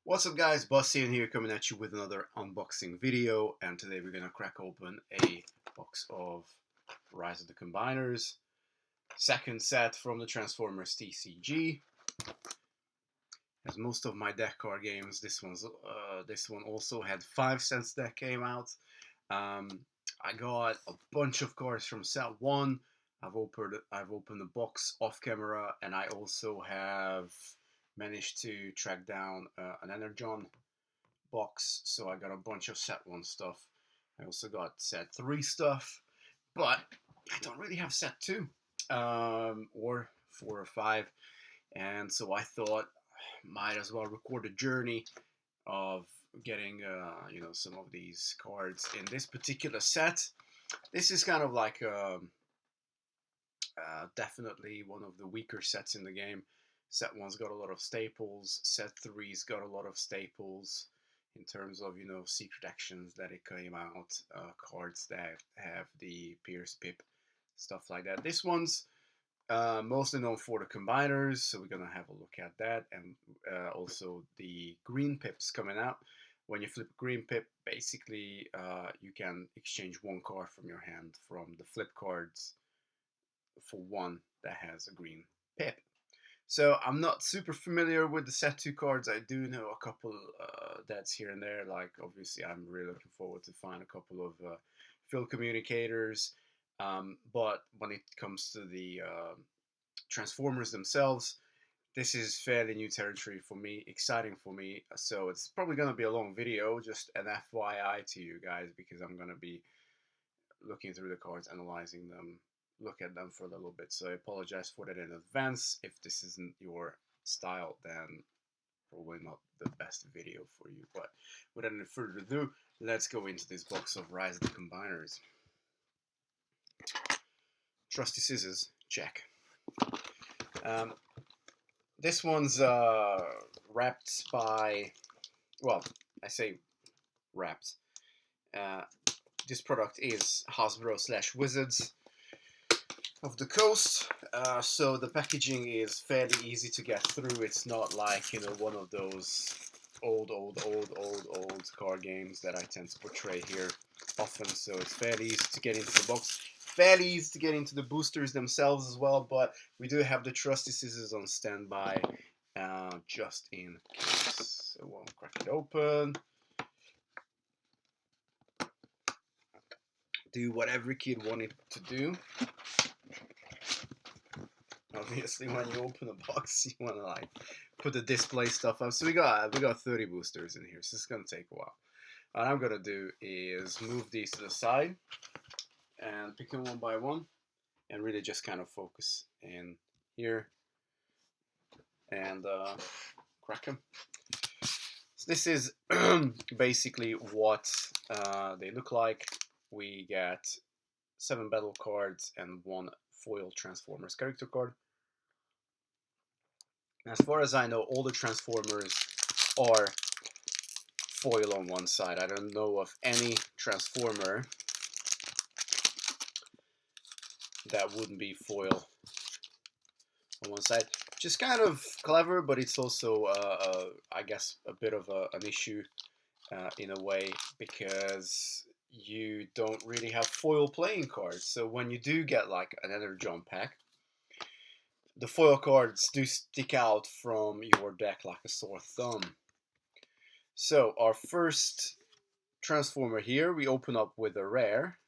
What's up guys, Saiyan here coming at you with another unboxing video, and today we're gonna crack open a box of Rise of the Combiners, second set from the Transformers TCG. As most of my deck card games, this one also had 5 cents that came out. I got a bunch of cards from set 1. I've opened the box off camera, and I also have managed to track down an Energon box, so I got a bunch of set 1 stuff. I also got set 3 stuff, but I don't really have set 2 or 4 or 5, and so I thought might as well record a journey of getting some of these cards in this particular set. This is kind of like definitely one of the weaker sets in the game. Set 1's got a lot of staples. Set 3's got a lot of staples in terms of secret actions that it came out, cards that have the Pierce Pip, stuff like that. This one's mostly known for the combiners, so we're gonna have a look at that, and also the green pips coming out. When you flip green pip, basically you can exchange one card from your hand from the flip cards for one that has a green pip. So I'm not super familiar with the set 2 cards. I do know a couple that's here and there. Like obviously I'm really looking forward to find a couple of field communicators. But when it comes to the Transformers themselves, this is fairly new territory for me, exciting for me. So it's probably going to be a long video, just an FYI to you guys, because I'm going to be looking through the cards, analyzing them, look at them for a little bit. So I apologize for that in advance. If this isn't your style, then probably not the best video for you. But without any further ado, let's go into this box of Rise of the Combiners. Trusty scissors, check. This one's wrapped by, well, I say wrapped. This product is Hasbro/Wizards of the Coast, so the packaging is fairly easy to get through. It's not like one of those old card games that I tend to portray here often. So it's fairly easy to get into the box, fairly easy to get into the boosters themselves as well. But we do have the trusty scissors on standby, just in case. So we'll crack it open. Do what every kid wanted to do. Obviously, when you open a box, you want to like put the display stuff up. So we got 30 boosters in here, so it's gonna take a while. What I'm gonna do is move these to the side and pick them one by one, and really just kind of focus in here and crack them. So this is basically what they look like. We get 7 battle cards and 1 foil Transformers character card. As far as I know, all the Transformers are foil on one side. I don't know of any Transformer that wouldn't be foil on one side. Which is kind of clever, but it's also, I guess, a bit of an issue in a way, because you don't really have foil playing cards. So when you do get like an Energon pack, the foil cards do stick out from your deck like a sore thumb. So our first Transformer here, we open up with a rare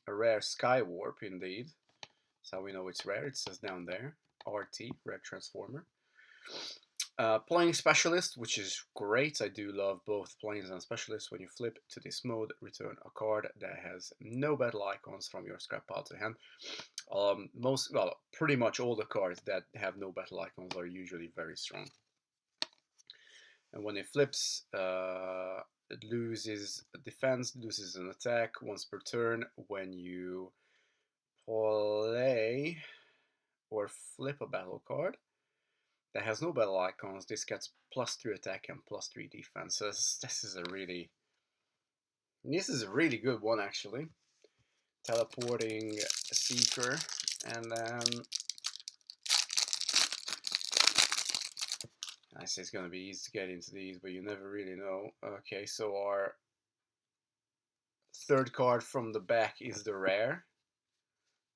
Skywarp indeed. That's how we know it's rare. It says down there, RT, Rare Transformer. Playing Specialist, which is great. I do love both Planes and Specialists. When you flip to this mode, return a card that has no battle icons from your scrap pile to hand. Pretty much all the cards that have no battle icons are usually very strong. And when it flips, it loses defense, loses an attack once per turn. When you play or flip a battle card that has no battle icons, this gets +3 attack and +3 defense. So this is a really good one, actually. Teleporting Seeker, and then I say it's going to be easy to get into these, but you never really know. Okay, so our third card from the back is the rare.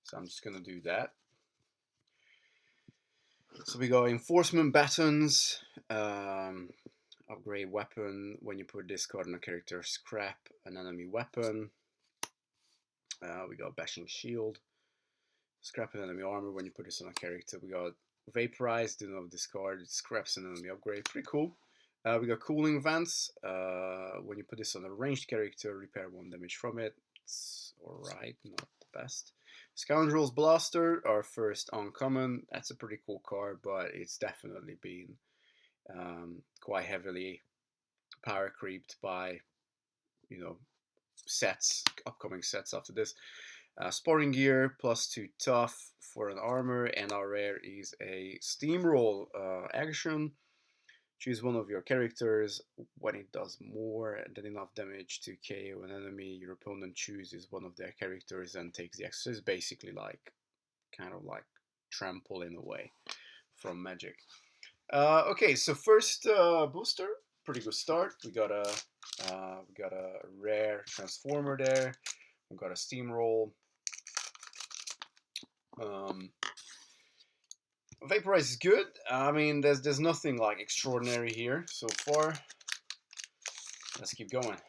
So I'm just going to do that. So we go Enforcement Batons, upgrade weapon. When you put this card on a character, scrap an enemy weapon. We got Bashing Shield, scrap an enemy armor. When you put this on a character, we got Vaporize, do not discard, it scraps an enemy upgrade. Pretty cool. We got Cooling Vents. When you put this on a ranged character, repair 1 damage from it. It's alright, not the best. Scoundrel's Blaster, our first uncommon. That's a pretty cool card, but it's definitely been quite heavily power creeped by, you know, sets, upcoming sets after this. Sporting Gear, +2 tough for an armor, and our rare is a Steamroll action. Choose one of your characters. When it does more than enough damage to KO an enemy, your opponent chooses one of their characters and takes the extra. It's basically like, kind of like trample in a way from Magic. Okay, so first booster, pretty good start. We got a rare Transformer there. We got a Steamroll. Vaporize is good. I mean, there's nothing like extraordinary here so far. Let's keep going.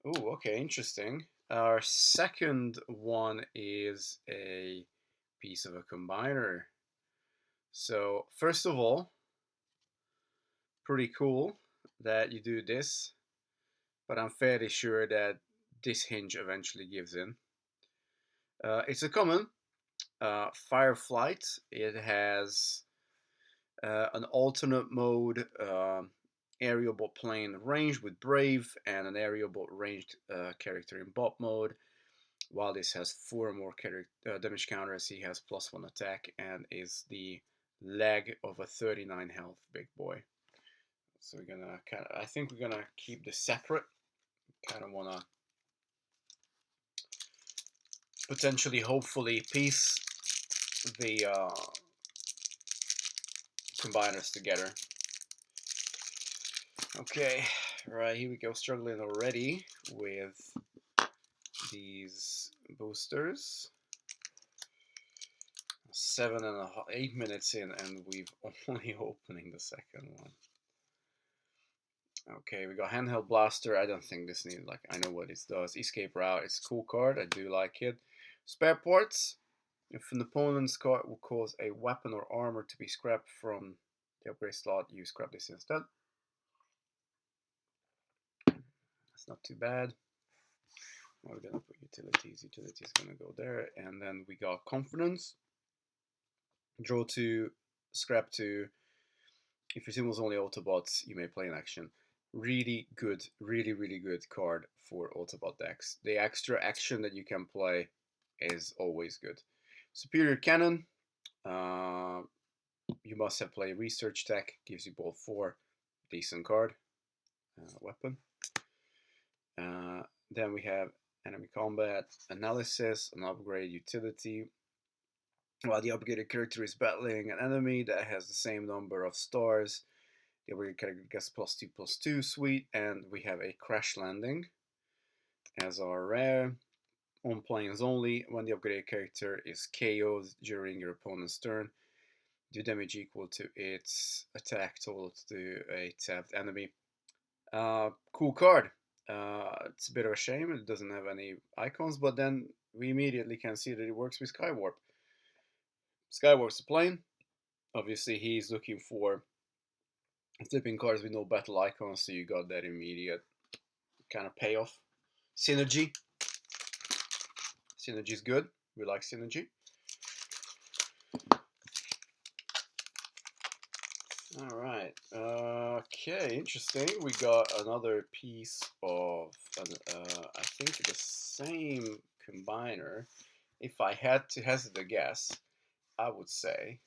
Oh, okay, interesting. Our second one is a piece of a combiner. So first of all, pretty cool that you do this, but I'm fairly sure that this hinge eventually gives in. It's a common. Fireflight. It has an alternate mode aerial bot plane range with Brave and an aerial bot ranged character in bot mode. While this has 4 more damage counters, he has +1 attack and is the leg of a 39 health big boy. So we're gonna I think we're gonna keep this separate. Kind of wanna potentially, hopefully, piece the combiners together. Okay, right, here we go, struggling already with these boosters. 8 minutes in and we've only opening the second one. Okay, we got Handheld Blaster. I don't think this needs, like, I know what it does. Escape Route, it's a cool card, I do like it. Spare Parts. If an opponent's card will cause a weapon or armor to be scrapped from the upgrade slot, you scrap this instead. That's not too bad. We're gonna put utilities. Utilities gonna go there, and then we got Confidence. Draw 2, scrap 2. If your team was only Autobots, you may play in action. Really good, really good card for Autobot decks. The extra action that you can play is always good. Superior Cannon. You must have played Research Tech. Gives you both 4. Decent card. Weapon. Then we have Enemy Combat Analysis, an upgrade utility. While the upgraded character is battling an enemy that has the same number of stars, the upgraded character gets +2/+2, sweet, and we have a Crash Landing as our rare. On planes only, when the upgraded character is KO'd during your opponent's turn, do damage equal to its attack total to a tapped enemy. Cool card. It's a bit of a shame it doesn't have any icons, but then we immediately can see that it works with Skywarp. Skywarp's the plane. Obviously, he's looking for flipping cards with no battle icons, so you got that immediate kind of payoff. Synergy. Synergy is good. We like Synergy. Alright. Okay, interesting. We got another piece of, I think, the same combiner. If I had to hazard a guess, I would say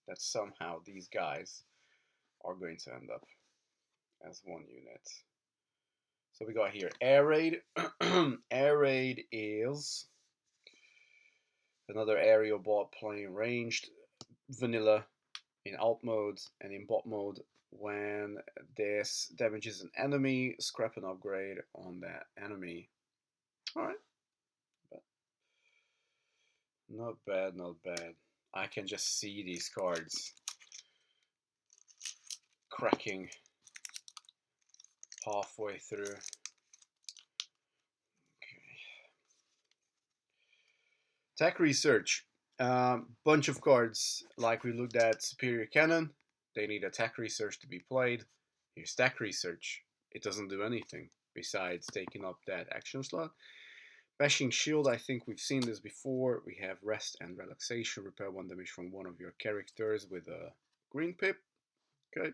that somehow these guys are going to end up as one unit. So we got here Air Raid. Air Raid is another aerial bot plane ranged vanilla in alt mode and in bot mode. When this damages an enemy, scrap an upgrade on that enemy. Alright. Not bad, not bad. I can just see these cards cracking halfway through. Okay. Tech research. Bunch of cards like we looked at Superior Cannon. They need attack research to be played. Here's tech research. It doesn't do anything besides taking up that action slot. Bashing Shield, I think we've seen this before. We have Rest and Relaxation. Repair 1 damage from one of your characters with a green pip. Okay.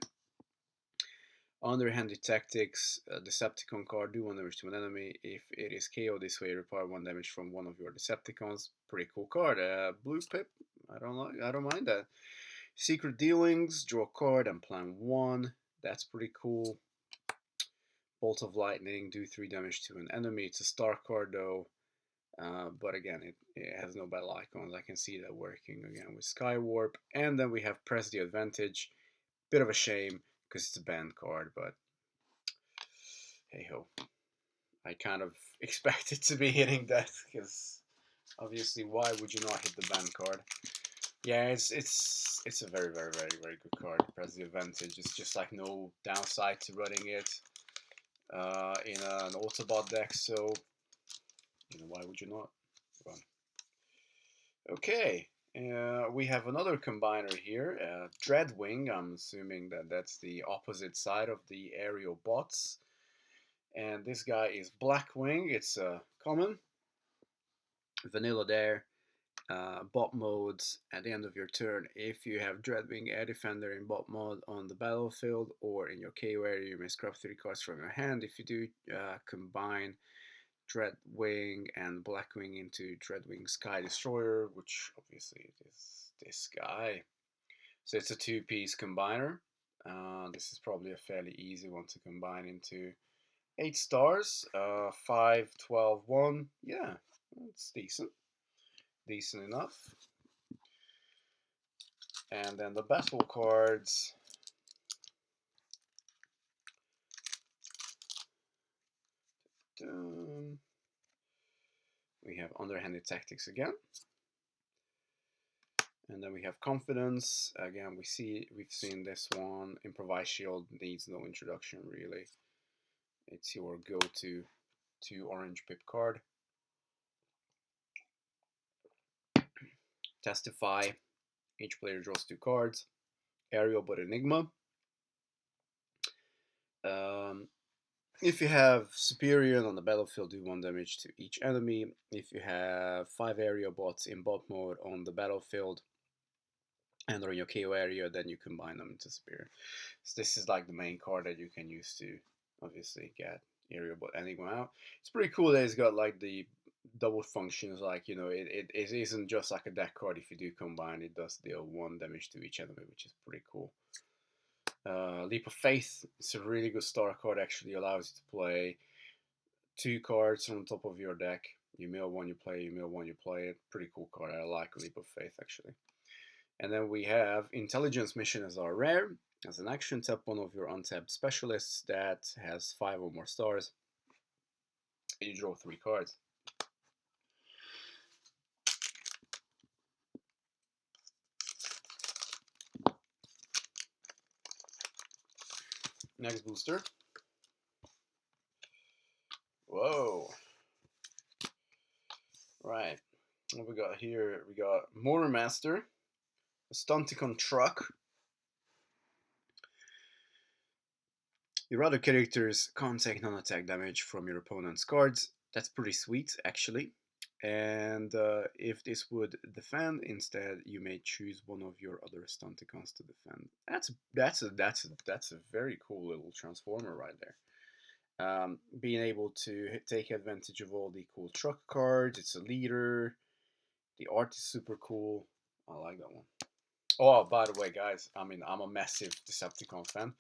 Underhanded Tactics, Decepticon card, do 1 damage to an enemy. If it is KO this way, require 1 damage from one of your Decepticons. Pretty cool card. Blue pip, I don't mind that. Secret Dealings, draw a card and plan 1. That's pretty cool. Bolt of Lightning, do 3 damage to an enemy. It's a star card though. But again, it has no battle icons. I can see that working again with Skywarp. And then we have Press the Advantage. Bit of a shame because it's a banned card, but hey ho. I kind of expected to be hitting that because obviously, why would you not hit the banned card? Yeah, it's a very good card. Press the Advantage. It's just like no downside to running it in an Autobot deck, so why would you not run? Okay, we have another combiner here, Dreadwing. I'm assuming that that's the opposite side of the aerial bots. And this guy is Blackwing. It's a common. Vanilla there. Bot modes at the end of your turn. If you have Dreadwing Air Defender in bot mode on the battlefield or in your KO area, you may scrap 3 cards from your hand. If you do, combine Dreadwing and Blackwing into Dreadwing Sky Destroyer, which obviously is this guy. So it's a 2-piece combiner. This is probably a fairly easy one to combine into 8 stars. 5, 12, 1. Yeah, it's decent. Decent enough. And then the battle cards. We have Underhanded Tactics again. And then we have Confidence. Again, we've seen this one. Improvised Shield needs no introduction really. It's your go-to 2 orange pip card. Testify. Each player draws 2 cards. Aerial but Enigma. If you have Superior on the battlefield, do 1 damage to each enemy. If you have 5 area bots in bot mode on the battlefield and are in your KO area, then you combine them into Superior. So this is like the main card that you can use to obviously get area bot Enigma out. It's pretty cool that it's got like the double functions, like it isn't just like a deck card. If you do combine, it does deal 1 damage to each enemy, which is pretty cool. Leap of Faith, it's a really good star card, actually allows you to play 2 cards on top of your deck. You mill 1, you play, you mill 1, you play it. Pretty cool card, I like Leap of Faith actually. And then we have Intelligence Mission as our rare. As an action, tap one of your untapped specialists that has 5 or more stars. And you draw 3 cards. Next booster. Whoa. Right. What we got here? We got Motor Master, a Stunticon truck. Your other characters can't take non-attack damage from your opponent's cards. That's pretty sweet, actually. And if this would defend, instead you may choose one of your other Stunticons to defend. That's a very cool little transformer right there. Being able to take advantage of all the cool truck cards. It's a leader. The art is super cool. I like that one. Oh, by the way, guys, I'm a massive Decepticon fan.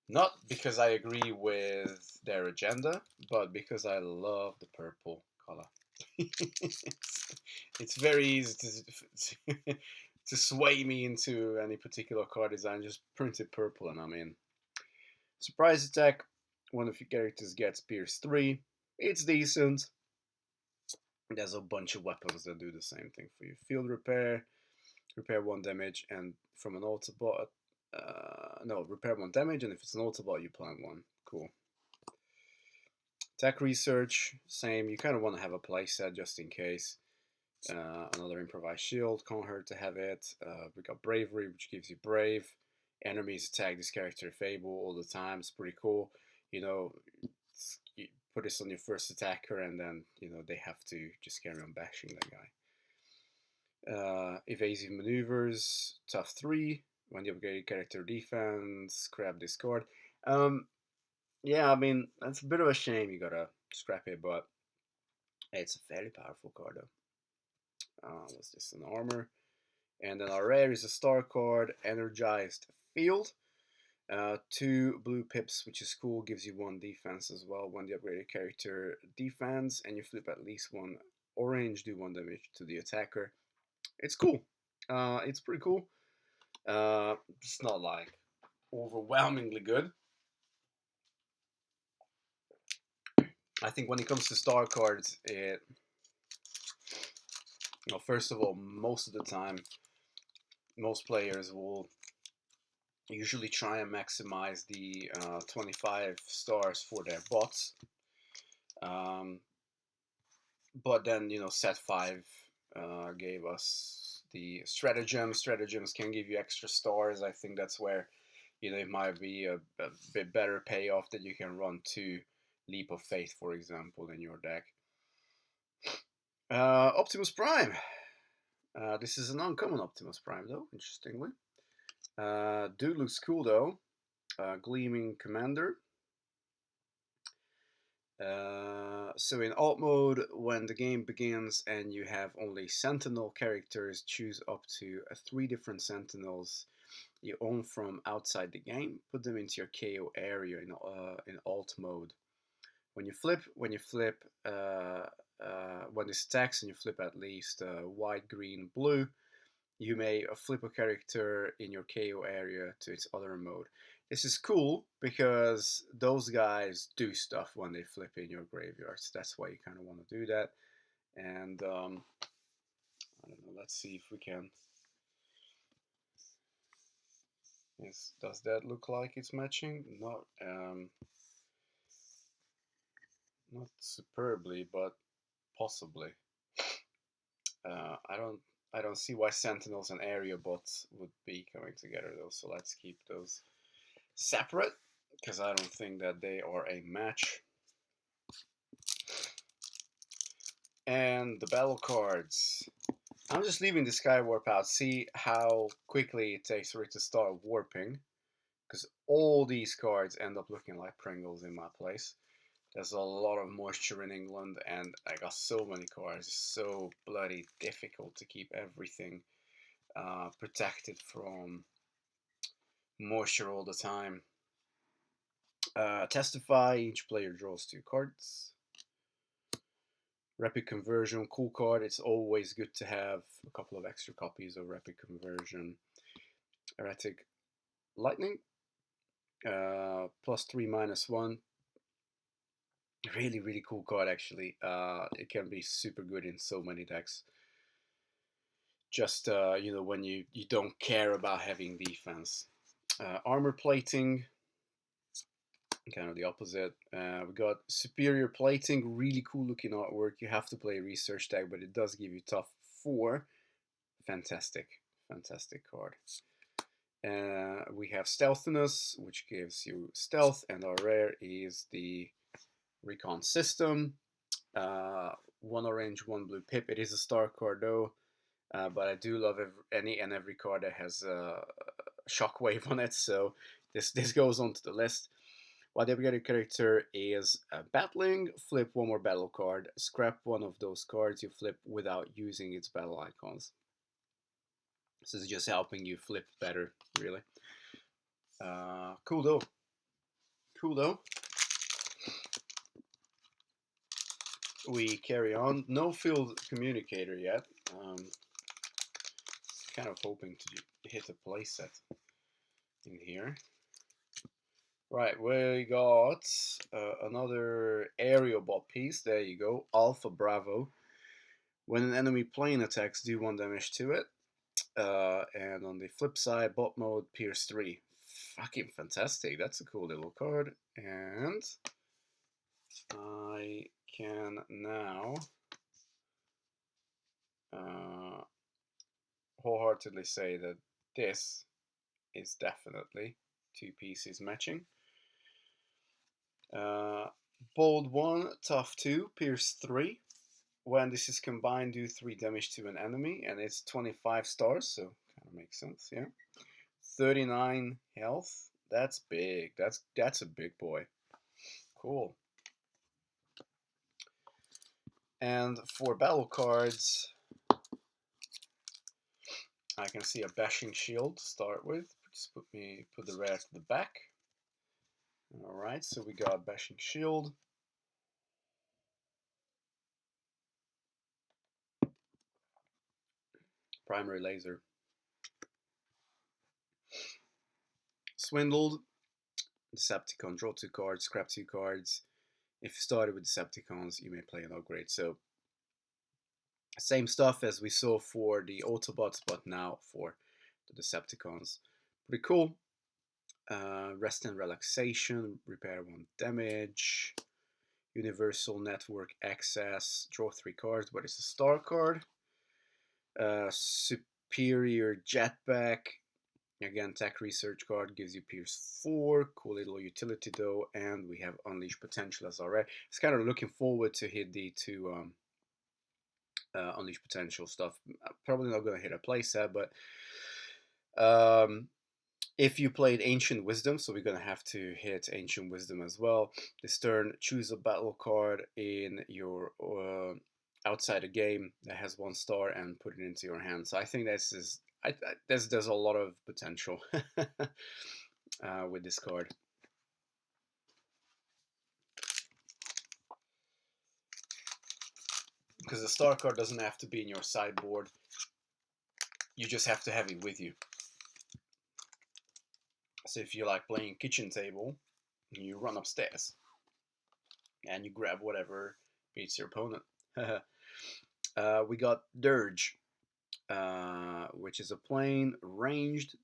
Not because I agree with their agenda, but because I love the purple color. It's very easy to sway me into any particular card design. Just print it purple and I'm in. Surprise attack. One of your characters gets Pierce 3. It's decent. There's a bunch of weapons that do the same thing for you. Field repair, repair 1 damage, and from an Autobot, no, repair 1 damage, and if it's an Autobot, you plant 1. Cool. Tech research, same. You kind of want to have a playset just in case. Another improvised shield, can't hurt to have it. We got bravery, which gives you brave. Enemies attack this character Fable all the time. It's pretty cool. You know, you put this on your first attacker, and then they have to just carry on bashing that guy. Evasive maneuvers, tough 3. When you upgrade character defense, grab this card. Yeah, I mean, that's a bit of a shame you gotta scrap it, but it's a fairly powerful card though. What's this? An armor. And then our rare is a star card, Energized Field. 2 blue pips, which is cool, gives you 1 defense as well when the upgraded character defends, and you flip at least 1 orange, do 1 damage to the attacker. It's cool. It's pretty cool. It's not like overwhelmingly good. I think when it comes to star cards, first of all, most of the time, most players will usually try and maximize the 25 stars for their bots. But then, set 5 gave us the stratagems. Stratagems can give you extra stars. I think that's where, it might be a bit better payoff that you can run 2 Leap of Faith, for example, in your deck. Optimus Prime. This is an uncommon Optimus Prime, though, interestingly. Dude looks cool, though. Gleaming Commander. So in alt mode, when the game begins and you have only Sentinel characters, choose up to 3 different Sentinels you own from outside the game. Put them into your KO area in alt mode. When this attacks and you flip at least white, green, blue, you may flip a character in your KO area to its other mode. This is cool because those guys do stuff when they flip in your graveyards. That's why you kind of want to do that. And I don't know. Let's see if we can. Yes, does that look like it's matching? Not superbly, but possibly. I don't see why Sentinels and area bots would be coming together though. So let's keep those separate because I don't think that they are a match. And the battle cards. I'm just leaving the Skywarp out. See how quickly it takes for it to start warping. Because all these cards end up looking like Pringles in my place. There's a lot of moisture in England and I got so many cards. It's so bloody difficult to keep everything protected from moisture all the time. Testify, each player draws 2 cards. Rapid Conversion, cool card. It's always good to have a couple of extra copies of Rapid Conversion. Erratic Lightning, +3, -1. Really, really cool card actually. It can be super good in so many decks. Just, when you don't care about having defense. Armor Plating, kind of the opposite. We got Superior Plating, really cool looking artwork. You have to play a research deck, but it does give you tough 4. Fantastic card. We have Stealthiness, which gives you stealth, and our rare is the Recon System. 1 orange, 1 blue pip. It is a star card though, but I do love any and every card that has a shockwave on it, so this goes onto the list. While the upgraded character is battling, flip 1 more battle card. Scrap 1 of those cards you flip without using its battle icons. This is just helping you flip better, really. Cool though. We carry on. No field communicator yet. kind of hoping to hit a playset in here. Right, we got another aerial bot piece. There you go, Alpha Bravo. When an enemy plane attacks, do 1 damage to it. And on the flip side, bot mode, Pierce 3. Fucking fantastic. That's a cool little card. And I can now wholeheartedly say that this is definitely 2 pieces matching. Bold 1, tough 2, pierce 3. When this is combined, do 3 damage to an enemy, and it's 25 stars, so kind of makes sense, yeah. 39 health. That's big. That's a big boy. Cool. And for battle cards, I can see a bashing shield to start with. Just put the rare to the back. All right, so we got bashing shield. Primary laser. Swindled. Decepticon. Draw 2 cards. Scrap 2 cards. If you started with Decepticons, you may play an upgrade. So same stuff as we saw for the Autobots, but now for the Decepticons. Pretty cool. Rest and relaxation. Repair 1 damage. Universal network access. Draw 3 cards, but it's a star card. Superior jetpack. Again, tech research card gives you Pierce 4. Cool little utility though. And we have Unleash Potential as already. It's kind of looking forward to hit the 2 Unleash Potential stuff. I'm probably not going to hit a playset, but if you played Ancient Wisdom, so we're going to have to hit Ancient Wisdom as well. This turn, choose a battle card in your outside a game that has 1 star and put it into your hand. So I think there's a lot of potential with this card. Because the star card doesn't have to be in your sideboard. You just have to have it with you. So if you like playing kitchen table, you run upstairs and you grab whatever beats your opponent. We got Dirge, which is a plane ranged.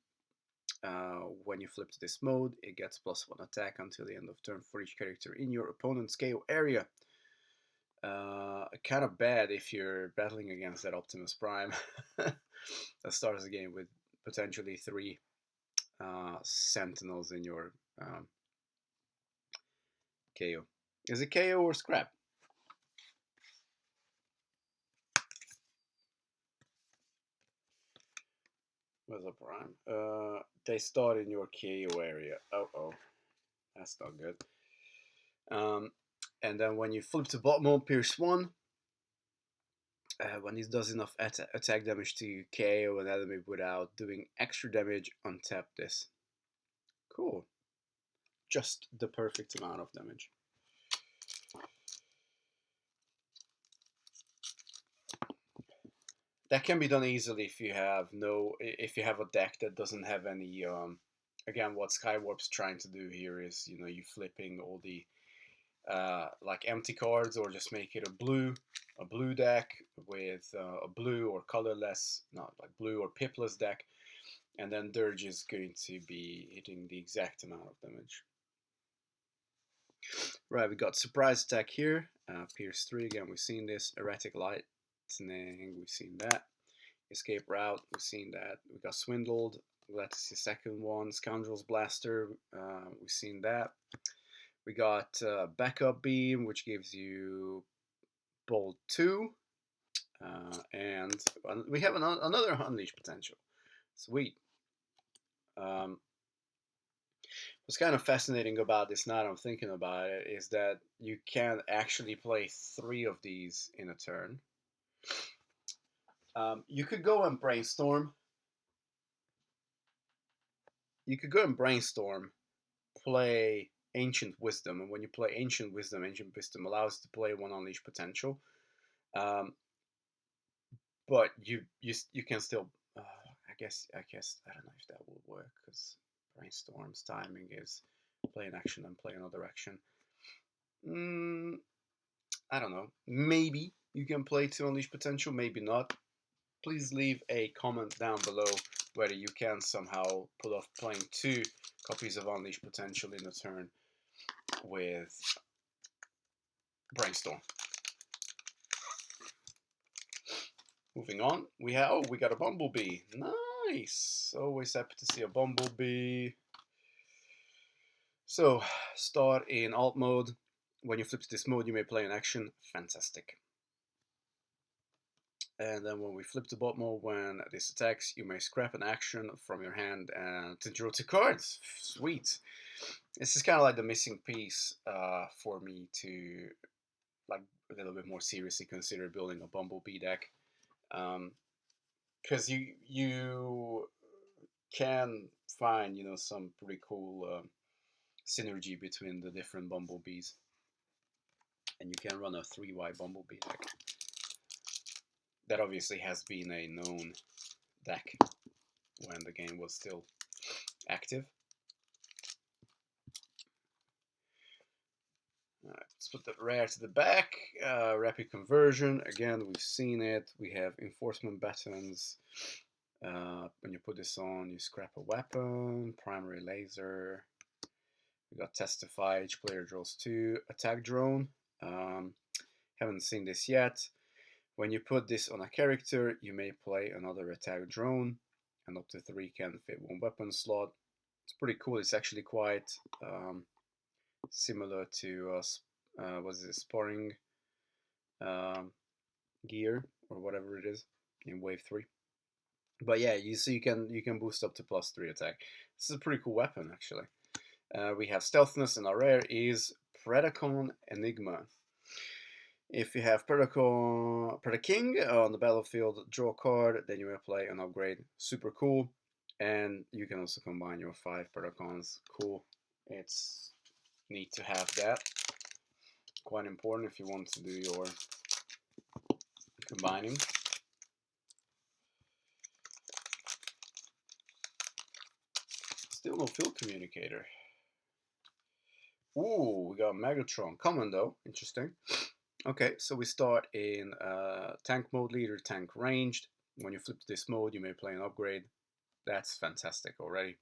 When you flip to this mode, it gets +1 attack until the end of turn for each character in your opponent's KO area. Kind of bad if you're battling against that Optimus Prime that starts the game with potentially 3 Sentinels in your KO. Is it KO or scrap? Where's the Prime? They start in your KO area. Oh, that's not good. And then when you flip to bottom mode, Pierce 1. When he does enough attack damage to KO an enemy without doing extra damage, untap this. Cool. Just the perfect amount of damage. That can be done easily if you have a deck that doesn't have any. Again, what Skywarp's trying to do here is, you flipping all the like empty cards, or just make it a blue deck with a blue or colorless, not like blue or pipless deck, and then Dirge is going to be hitting the exact amount of damage. Right, we got surprise attack here, Pierce 3 again. We've seen this. Erratic lightning, we've seen that. Escape route, we've seen that. We got swindled. Glad to see the second one. Scoundrel's Blaster, we've seen that. We got backup beam, which gives you bold 2, and we have another Unleash Potential. Sweet. What's kind of fascinating about this, now that I'm thinking about it, is that you can actually play 3 of these in a turn. You could go and brainstorm. Play Ancient Wisdom, and when you play Ancient Wisdom allows you to play 1 Unleash Potential. But you can still guess I don't know if that will work because Brainstorm's timing is play an action and play another action. I don't know. Maybe you can play to unleash potential, maybe not. Please leave a comment down below whether you can somehow pull off playing 2 copies of Unleash Potential in a turn with Brainstorm. Moving on, we got a Bumblebee. Nice! Always happy to see a Bumblebee. So, start in alt mode. When you flip to this mode, you may play an action. Fantastic. And then when we flip to bot mode, when this attacks, you may scrap an action from your hand and to draw 2 cards. Sweet. This is kind of like the missing piece for me to like a little bit more seriously consider building a Bumblebee deck. Because you can find, you know, some pretty cool synergy between the different Bumblebees. And you can run a 3Y Bumblebee deck. That obviously has been a known deck when the game was still active. Alright, let's put the rare to the back. Rapid conversion, again, we've seen it. We have enforcement buttons. When you put this on, you scrap a weapon, primary laser. We got testify, each player draws 2. Attack drone. Haven't seen this yet. When you put this on a character, you may play another attack drone, and up to 3 can fit 1 weapon slot. It's pretty cool. It's actually quite similar to what's it, sparring gear or whatever it is in Wave 3. But yeah, you see, you can boost up to +3 attack. This is a pretty cool weapon actually. We have stealthiness, and our rare is Protocon Enigma. If you have King on the battlefield, draw a card, then you will play an upgrade. Super cool. And you can also combine your 5 Protocons. Cool. It's neat to have that. Quite important if you want to do your combining. Still no field communicator. Ooh, we got Megatron. Common though. Interesting. Okay, so we start in tank mode, leader, tank ranged. When you flip to this mode, you may play an upgrade. That's fantastic already.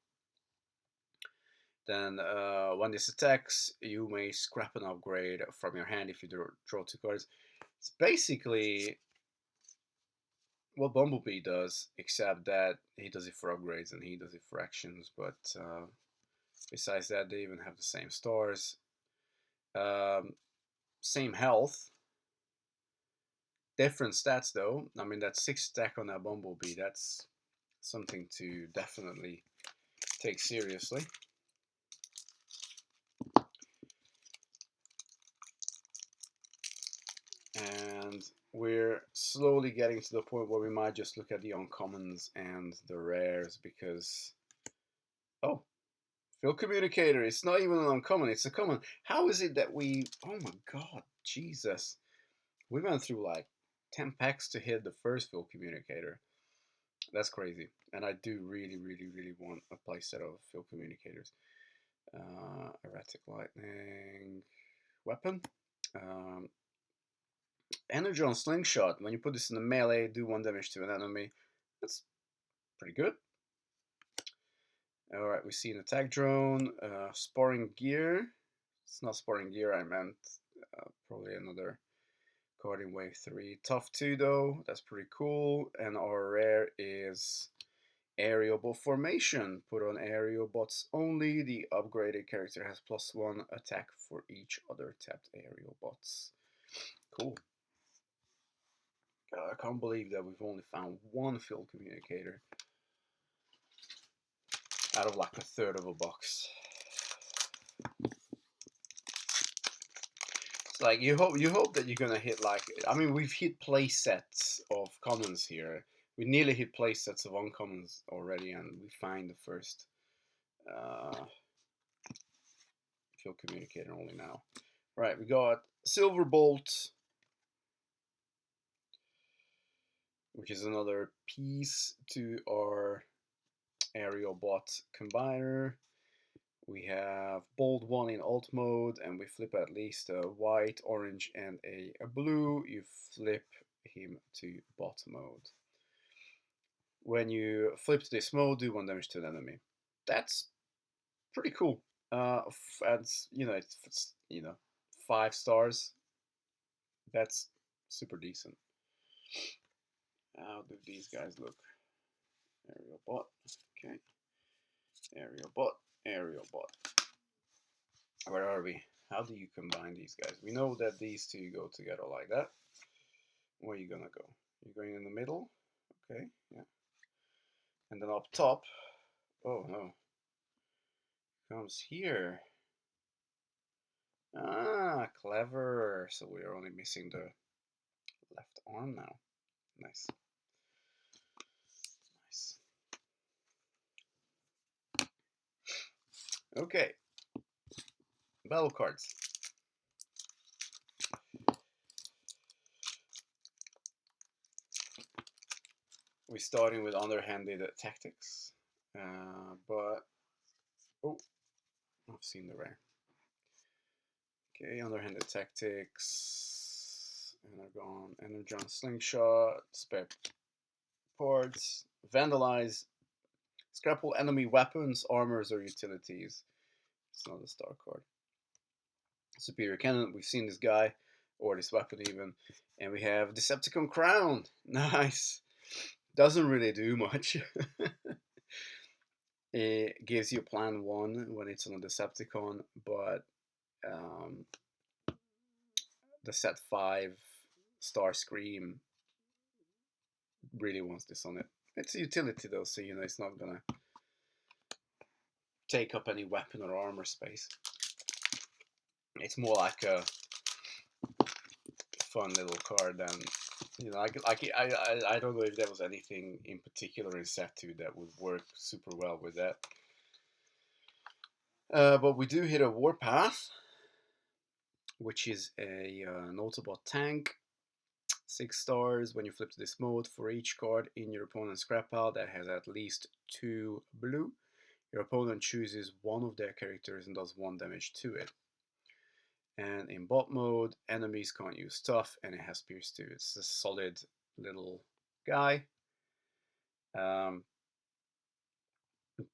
Then when this attacks, you may scrap an upgrade from your hand if you draw 2 cards. It's basically what Bumblebee does, except that he does it for upgrades and he does it for actions. But besides that, they even have the same stars. Same health. Different stats though. I mean, that's 6 stack on that Bumblebee. That's something to definitely take seriously. And we're slowly getting to the point where we might just look at the uncommons and the rares because... Oh, field communicator. It's not even an uncommon, it's a common. How is it that we... Oh my god, Jesus. We went through like 10 packs to hit the first field communicator. That's crazy. And I do really, really, really want a playset of field communicators. Erratic lightning weapon. Energy on slingshot. When you put this in the melee, do 1 damage to an enemy. That's pretty good. Alright, we see an attack drone. Sparring gear. It's not sparring gear, I meant probably another card in Wave 3. Tough 2 though, that's pretty cool. And our rare is Aerial Bot Formation. Put on aerial bots only. The upgraded character has +1 attack for each other tapped aerial bots. Cool. God, I can't believe that we've only found 1 field communicator out of like 1/3 of a box. It's like you hope that you're gonna hit like, I mean, we've hit play sets of commons here. We nearly hit play sets of uncommons already, and we find the first field communicator only now. Right, we got Silverbolt. which is another piece to our aerial bot combiner. We have bold one in alt mode, and we flip at least a white, orange, and a blue. You flip him to bot mode. When you flip to this mode, do 1 damage to an enemy. That's pretty cool. And it's 5 stars. That's super decent. How do these guys look? Aerial bot. Okay. Aerial bot. Aerial bot. Where are we? How do you combine these guys? We know that these two go together like that. Where are you gonna go? You're going in the middle. Okay. Yeah. And then up top. Oh no. Comes here. Ah, clever. So we are only missing the left arm now. Nice. Nice. Okay. Battle cards. We're starting with underhanded tactics. But oh, I've seen the rare. Okay, underhanded tactics, Energon slingshot, spare parts, vandalize, scrap all enemy weapons, armors, or utilities. It's not a star card. Superior cannon, we've seen this guy, or this weapon even, and we have Decepticon crown. Nice. Doesn't really do much. It gives you plan 1 when it's on a Decepticon, but the set 5 Starscream really wants this on it. It's a utility though, so it's not gonna take up any weapon or armor space. It's more like a fun little card than I don't know if there was anything in particular in set 2 that would work super well with that. But we do hit a Warpath, which is a an Autobot tank. 6 stars. When you flip to this mode, for each card in your opponent's scrap pile that has at least 2 blue, your opponent chooses one of their characters and does 1 damage to it. And in bot mode, enemies can't use stuff, and it has Pierce 2. It's a solid little guy.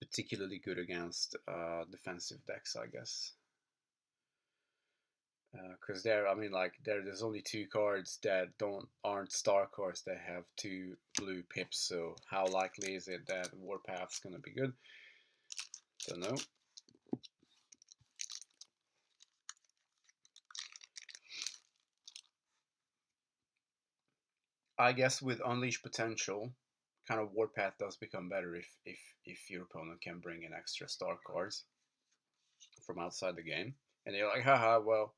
Particularly good against defensive decks, I guess. Because there's only 2 cards that aren't star cards that have 2 blue pips. So how likely is it that Warpath's gonna be good? Don't know. I guess with Unleash Potential, kind of Warpath does become better if your opponent can bring in extra star cards from outside the game, and you're like, haha, well,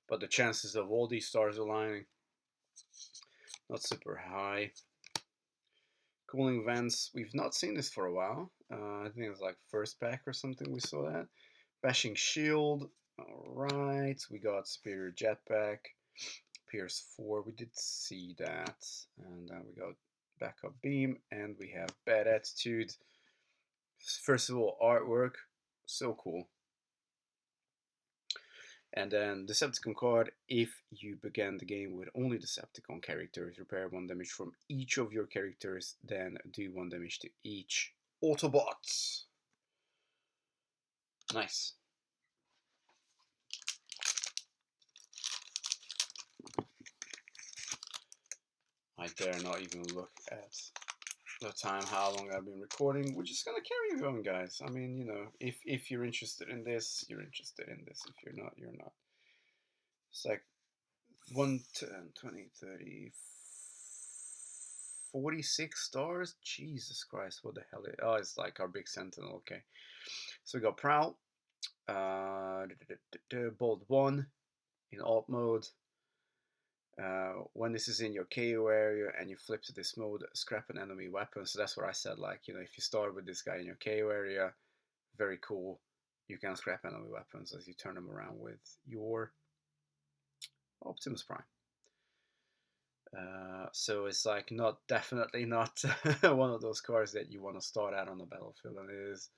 but the chances of all these stars aligning not super high. Cooling vents, we've not seen this for a while. I think it was like first pack or something we saw that. Bashing shield, alright, we got Superior Jetpack. Pierce 4, we did see that, and then we got backup beam, and we have bad attitude. First of all, artwork, so cool. And then Decepticon card, if you began the game with only Decepticon characters, repair 1 damage from each of your characters, then do 1 damage to each Autobot. Nice. I dare not even look at the time, how long I've been recording. We're just gonna carry going, guys. I mean, if you're interested in this, you're interested in this. If you're not, you're not. It's like 1, 10, 20, 30, 46 stars? Jesus Christ, what the hell? Oh, it's like our big sentinel. Okay. So we got Prowl. Bold 1 in alt mode. When this is in your KO area and you flip to this mode, scrap an enemy weapon. So that's what I said, like, if you start with this guy in your KO area, very cool. You can scrap enemy weapons as you turn them around with your Optimus Prime. So it's like definitely not one of those cards that you want to start out on the battlefield, and it is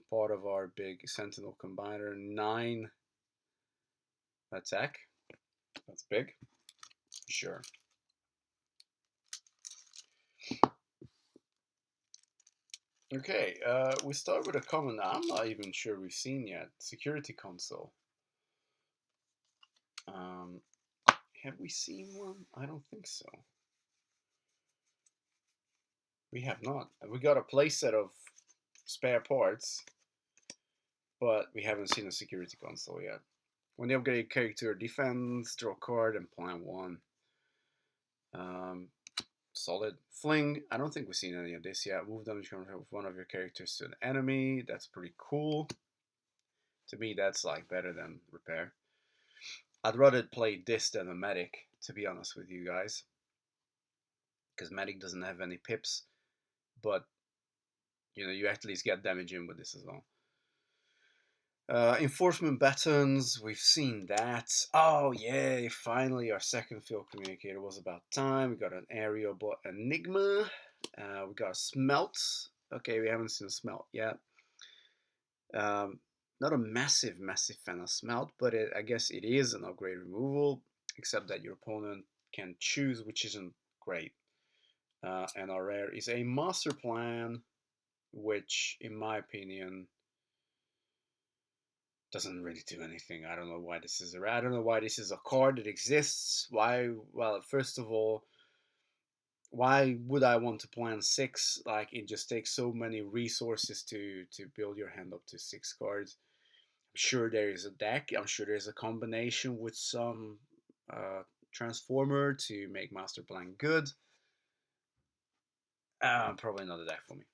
part of our big Sentinel Combiner. 9 attack. That's big. Sure. Okay, we start with a common I'm not even sure we've seen yet. Security Console. Have we seen one? I don't think so. We have not. We got a playset of spare parts, but we haven't seen a security console yet. When you upgrade character defense, draw a card, and plan 1. Solid. Fling. I don't think we've seen any of this yet. Move damage from one of your characters to an enemy. That's pretty cool. To me, that's like better than repair. I'd rather play this than a medic, to be honest with you guys, because medic doesn't have any pips, but you at least get damage in with this as well. Enforcement buttons, we've seen that. Oh yay, finally our second field communicator. Was about time. We got an aerial bot Enigma. We got a smelt. Okay, we haven't seen a smelt yet. Not a massive fan of smelt, but I guess it is an upgrade removal, except that your opponent can choose, which isn't great. And our rare is a master plan, which in my opinion doesn't really do anything. I don't know why this is I don't know why this is a card that exists. Why? Well, first of all, why would I want to plan 6? Like, it just takes so many resources to build your hand up to 6 cards. I'm sure there is a deck. I'm sure there's a combination with some Transformer to make Master Plan good. Probably not a deck for me.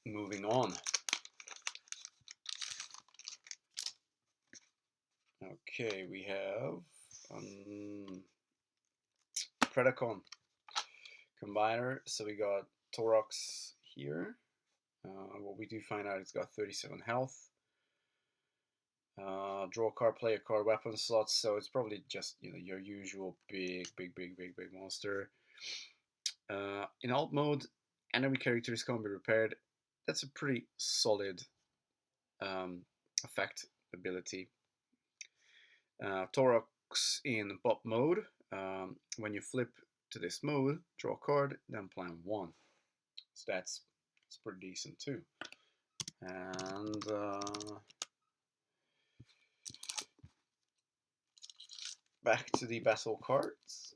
Moving on. Okay, we have Protocon Combiner. So we got Taurox here. What we do find out, it's got 37 health. Draw a card, play a card, weapon slots. So it's probably just your usual big monster. In alt mode, enemy characters can't be repaired. That's a pretty solid effect ability. Taurox in bot mode. When you flip to this mode, draw a card, then plan 1. So that's pretty decent too. And back to the battle cards.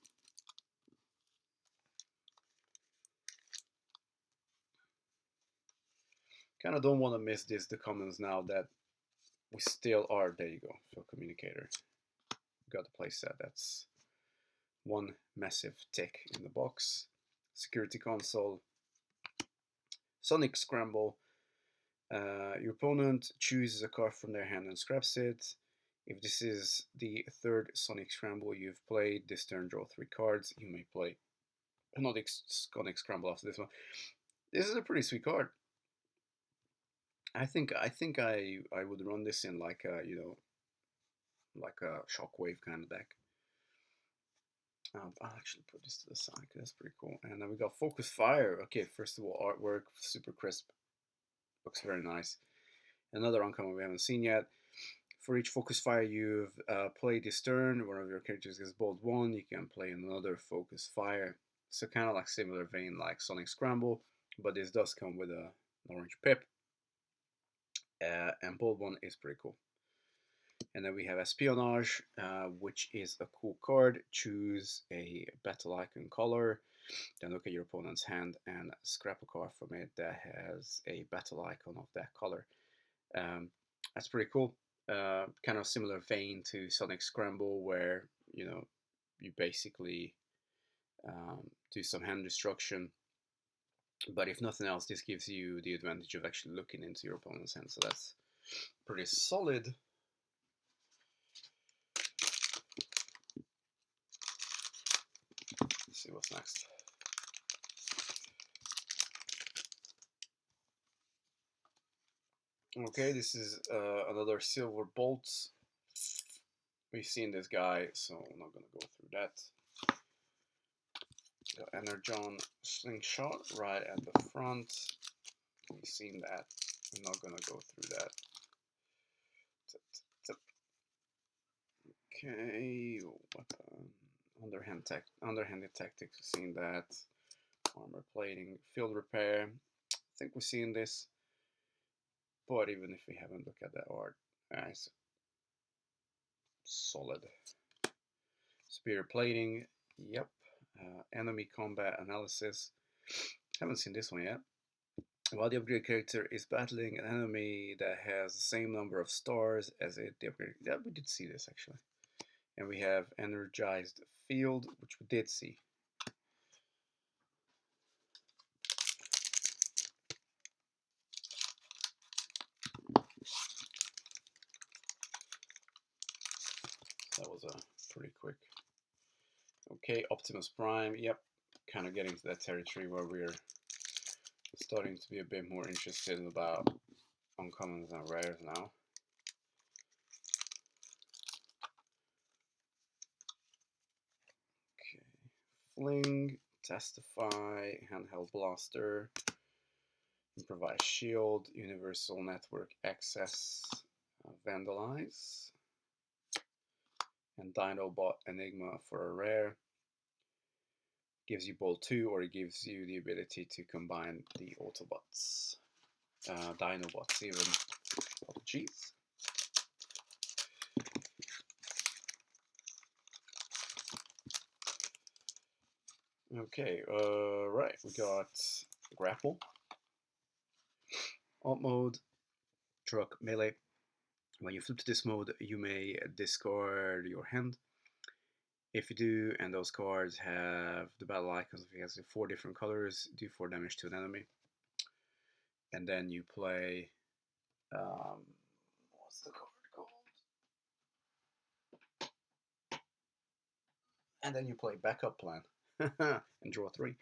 Kind of don't want to miss the commons now that we still are. There you go, Field Communicator. Got the playset. That's one massive tick in the box. Security Console. Sonic Scramble. Your opponent chooses a card from their hand and scraps it. If this is the 3rd Sonic Scramble you've played, this turn draw 3 cards. You may play another Sonic Scramble after this one. This is a pretty sweet card. I think I would run this in like a like a Shockwave kind of deck. I'll actually put this to the side because that's pretty cool. And then we got Focus Fire. Okay, first of all, artwork super crisp. Looks very nice. Another uncommon we haven't seen yet. For each Focus Fire you've played this turn, one of your characters gets bold 1, you can play another Focus Fire. So kind of like similar vein like Sonic Scramble, but this does come with an orange pip. And bold 1 is pretty cool. And then we have Espionage, which is a cool card. Choose a battle icon color, then look at your opponent's hand and scrap a card from it that has a battle icon of that color. That's pretty cool. Kind of similar vein to Sonic Scramble, where you basically do some hand destruction. But if nothing else, this gives you the advantage of actually looking into your opponent's hand. So that's pretty solid. Let's see what's next. Okay, this is another silver bolt. We've seen this guy, so I'm not gonna go through that. The Energon slingshot right at the front. We've seen that. I'm not gonna go through that. Okay, weapon. Underhanded tactics, we've seen that. Armor plating, field repair. I think we've seen this. But even if we haven't looked at that art, it's solid. Spear plating, yep. Enemy combat analysis. Haven't seen this one yet. While the upgrade character is battling an enemy that has the same number of stars as it, the upgrade. Yeah, we did see this actually. And we have energized field, which we did see. That was a pretty quick. Okay, Optimus Prime. Yep, kind of getting to that territory where we're starting to be a bit more interested about uncommons and rares now. Okay, Fling, Testify, Handheld Blaster, Improvise Shield, Universal Network Access, Vandalize, and Dinobot Enigma for a rare. Gives you Bolt 2, or it gives you the ability to combine the Autobots. Dinobots even. Apologies. Okay, right, we got Grapple, Alt Mode, Truck, Melee. When you flip to this mode, you may discard your hand. If you do, and those cards have the battle icons, if it has 4 different colors, do 4 damage to an enemy. And then you play, what's the card called? And then you play Backup Plan and draw 3.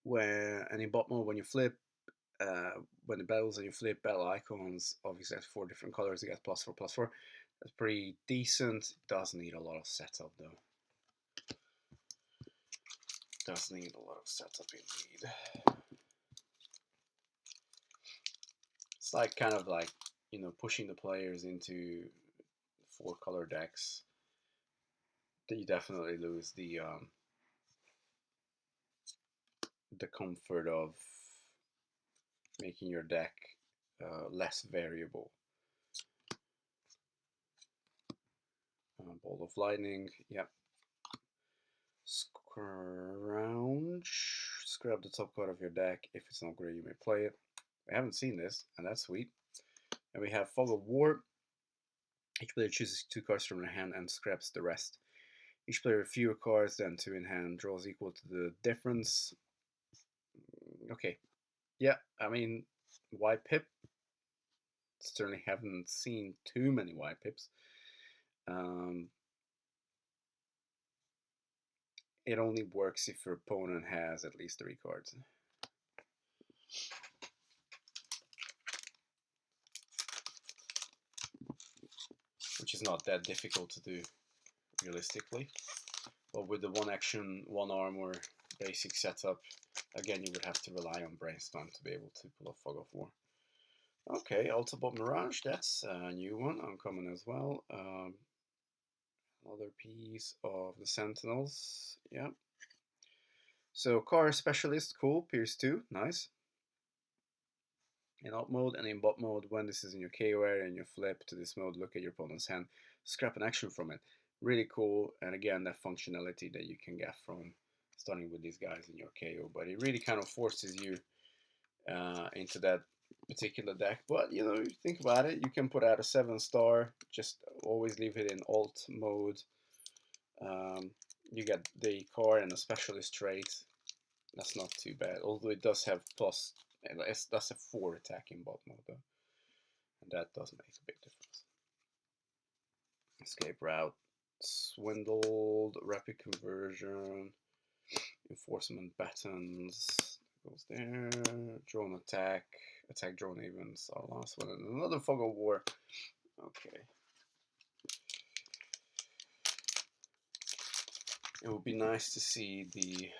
Where and in bot mode, when you flip, when the battles and you flip battle icons, obviously at 4 different colors, you get +4/+4. That's pretty decent. Does need a lot of setup though. Does need a lot of setup indeed. It's like kind of like, you know, pushing the players into 4 color decks. That you definitely lose the comfort of making your deck less variable. Bolt of Lightning, yep. Scrounge. Scrub the top card of your deck. If it's not great, you may play it. We haven't seen this, and that's sweet. And we have Fog of War. Each player chooses 2 cards from their hand and scraps the rest. Each player with fewer cards than 2 in hand draws equal to the difference. Okay. Yeah, I mean, white pip. Certainly haven't seen too many white pips. It only works if your opponent has at least 3 cards. Which is not that difficult to do, realistically. But with the 1 action, 1 armor basic setup, again, you would have to rely on Brainstorm to be able to pull off Fog of War. Okay, Autobot Mirage, that's a new one, uncommon as well. Another piece of the Sentinels, yeah. So, Car Specialist, cool, Pierce 2, nice. In alt mode and in bot mode, when this is in your KO area and you flip to this mode, look at your opponent's hand, scrap an action from it. Really cool, and again, that functionality that you can get from starting with these guys in your KO, but it really kind of forces you into that particular deck. But you know, you think about it, you can put out a 7-star, just always leave it in alt mode. You get the car and a specialist trait. That's not too bad, although it does have plus. That's a 4 attack in bot mode though, and that does make a big difference. Escape route, swindled, rapid conversion, enforcement batons, Goes there. Drone attack. Attack drone events. Our last one. And another Fog of War. Okay. It would be nice to see the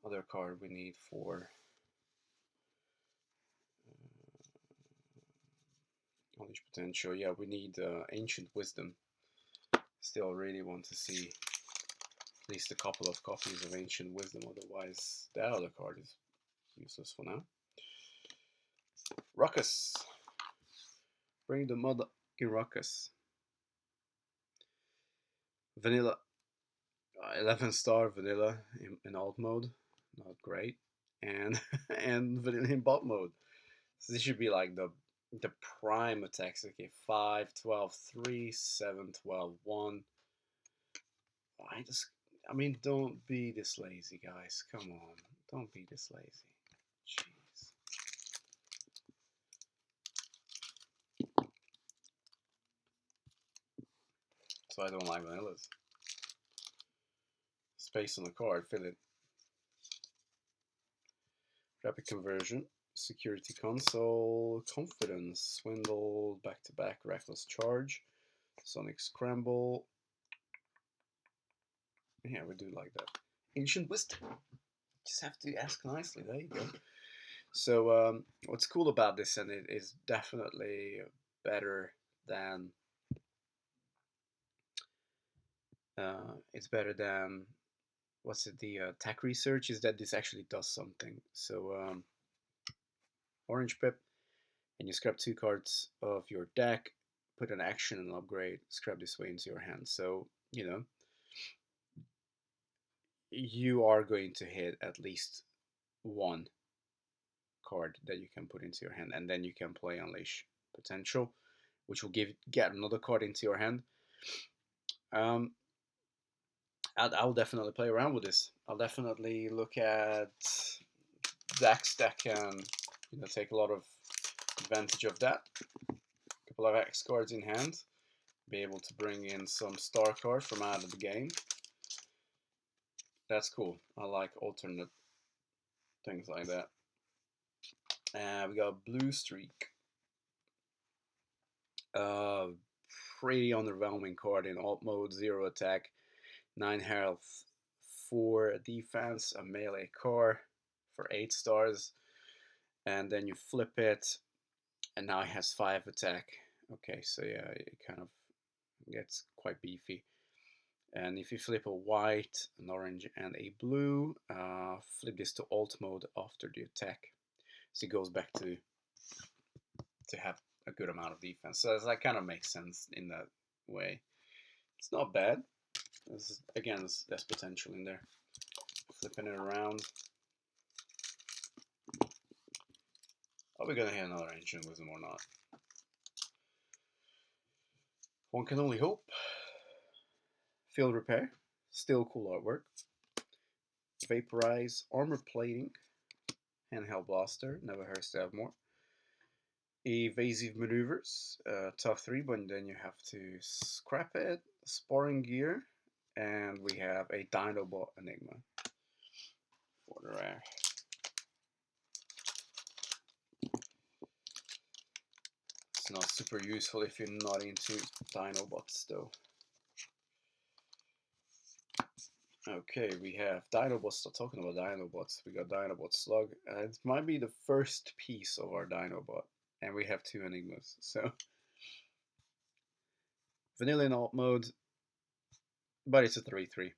other card we need for Unleash Potential. Yeah, we need Ancient Wisdom. Still really want to see at least a couple of copies of Ancient Wisdom, otherwise that other card is useless for now. Ruckus. Bring the mother in Ruckus. Vanilla. 11-star vanilla in alt mode. Not great. And and vanilla in bot mode. So this should be like the prime attacks. Okay, 5, 12, 3, 7, 12, 1. I mean, don't be this lazy, guys. Come on. Don't be this lazy. Jeez. So I don't like vanillas. Space on the card, fill it. Rapid Conversion, Security Console, Confidence, Swindle, Back-to-Back, Reckless Charge, Sonic Scramble. Yeah, we do like that. Ancient Wisdom. Just have to ask nicely, there you go. So, what's cool about this, and it is definitely better than... it's better than... what's it, the attack research, is that this actually does something. So orange pip, and you scrap 2 cards of your deck, put an action and upgrade, scrap this way into your hand. So, you know, you are going to hit at least 1 card that you can put into your hand, and then you can play Unleash Potential, which will get another card into your hand. I'll definitely play around with this. I'll definitely look at decks that can, you know, take a lot of advantage of that. A couple of X cards in hand, be able to bring in some star cards from out of the game. That's cool. I like alternate things like that. We got Blue Streak. Pretty underwhelming card in alt mode, 0 attack, 9 health, 4 defense, a melee car for 8 stars, and then you flip it, and now it has 5 attack. Okay, so yeah, it kind of gets quite beefy. And if you flip a white, an orange, and a blue, flip this to alt mode after the attack, so it goes back to have a good amount of defense. So that kind of makes sense in that way. It's not bad. Again, there's potential in there. Flipping it around. Are we gonna hit another Ancient Wisdom or not? One can only hope. Field Repair, still cool artwork. Vaporize, Armor Plating, Handheld Blaster, never hurts to have more. Evasive Maneuvers, tough 3, but then you have to scrap it. Sparring Gear, and we have a Dinobot Enigma for the rare. It's not super useful if you're not into Dinobots though. Okay, we have Dinobots. Stop talking about Dinobots. We got Dinobot Slug. It might be the first piece of our Dinobot, and we have 2 Enigmas. So vanilla in alt mode, but it's a 3/3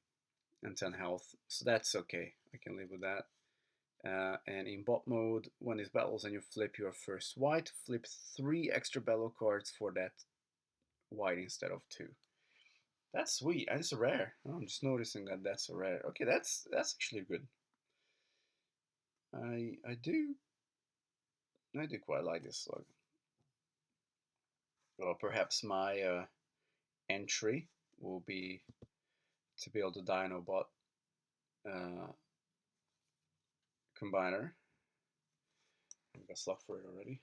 and 10 health, so that's okay. I can live with that. And in bot mode, when this battles and you flip your first white, flip 3 extra battle cards for that white instead of 2. That's sweet, and it's a rare. Oh, I'm just noticing that that's a rare. Okay, that's actually good. I do quite like this slug. Well, perhaps my entry will be to build a Dinobot combiner. We got slug for it already.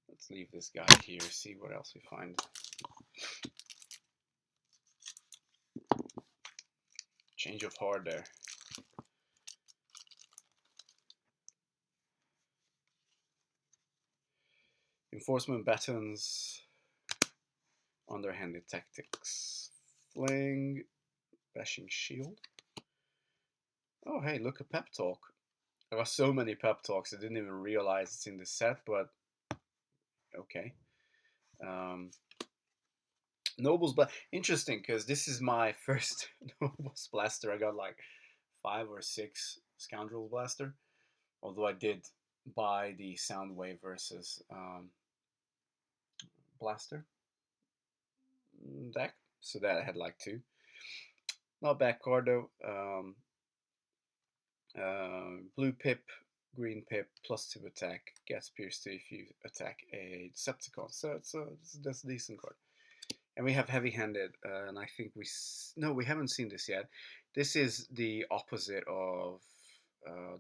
Let's leave this guy here, see what else we find. Change of heart there. Enforcement Batons, Underhanded Tactics, Fling, Bashing Shield. Oh hey, look, a pep talk. There are so many pep talks, I didn't even realize it's in the set, but okay. Nobles Blaster, interesting, because this is my first Nobles Blaster. I got like 5 or 6 Scoundrels Blaster, although I did buy the Soundwave versus Blaster deck, so that I had like 2. Not a bad card though. Blue Pip, green Pip, +2 attack, gets pierced 2 if you attack a Decepticon. So that's a decent card. And we have heavy-handed, and I think we haven't seen this yet. This is the opposite of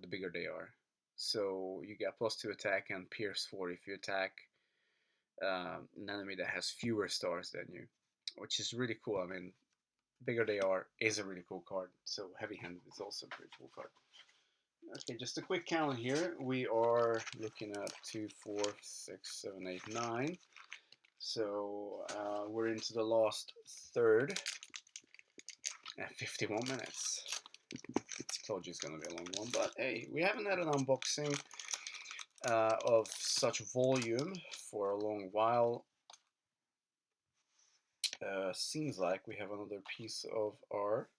the bigger they are. So you get +2 attack and pierce 4 if you attack an enemy that has fewer stars than you, which is really cool. I mean, bigger they are is a really cool card. So heavy-handed is also a pretty cool card. Okay, just a quick count here. We are looking at 2, 4, 6, 7, 8, 9. So we're into the last third at 51 minutes. Told you it's gonna be a long one, but hey, we haven't had an unboxing of such volume for a long while. Seems like we have another piece of our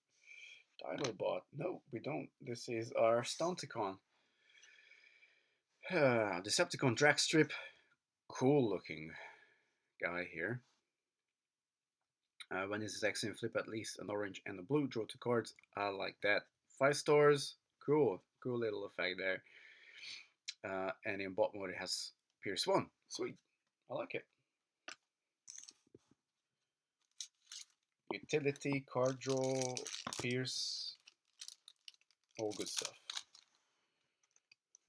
Dinobot. No, we don't. This is our Stunticon. Decepticon Dragstrip. Cool looking guy here. When this is accident, flip at least an orange and a blue. Draw 2 cards. I like that. 5 stars. Cool. Cool little effect there. And in bot mode it has Pierce 1. Sweet. I like it. Utility, card draw, Pierce. All good stuff.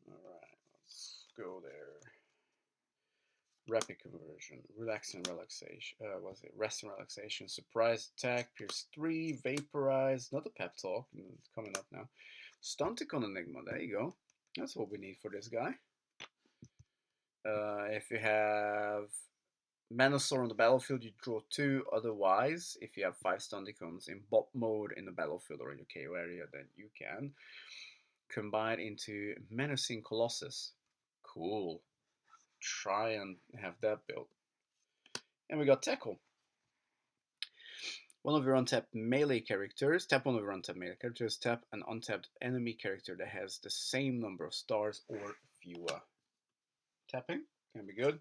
Alright, let's go there. Rapid conversion, relax and relaxation. Was it rest and relaxation? Surprise attack, Pierce 3, vaporize. Not a pep talk. It's coming up now. Stunticon Enigma. There you go. That's what we need for this guy. If you have Manosaur on the battlefield, you draw 2. Otherwise, if you have 5 Stunticons in bot mode in the battlefield or in your KO area, then you can combine into Menacing Colossus. Cool. Try and have that built. And we got Tackle. One of your untapped melee characters, tap one of your untapped melee characters, tap an untapped enemy character that has the same number of stars or fewer. Tapping can be good.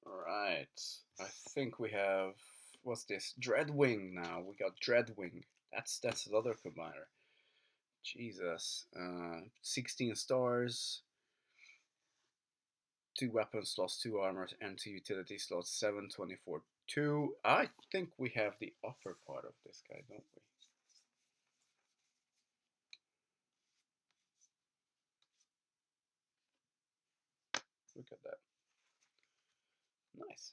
Alright, I think we have, what's this? Dreadwing now. We got Dreadwing. That's another combiner. Jesus. 16 stars, 2 weapon slots, 2 armors, and 2 utility slots, 7, 24, 2. I think we have the upper part of this guy, don't we? Look at that. Nice.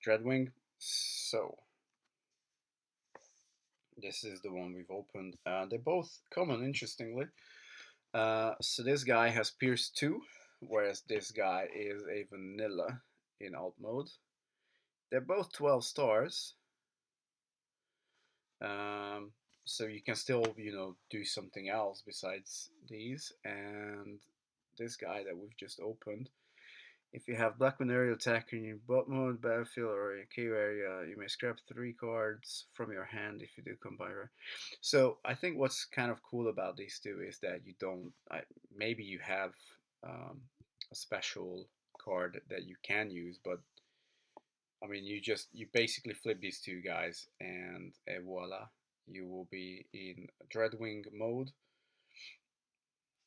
Dreadwing. So, this is the one we've opened. They're both common, interestingly. So this guy has Pierce 2, whereas this guy is a vanilla in alt mode. They're both 12 stars. So you can still, do something else besides these. And this guy that we've just opened, if you have Black Venereal attack in your bot mode, battlefield, or your KO area, you may scrap 3 cards from your hand if you do combiner. So I think what's kind of cool about these two is that you don't, maybe you have a special card that you can use, but I mean, you basically flip these 2 guys and voila, you will be in Dreadwing mode.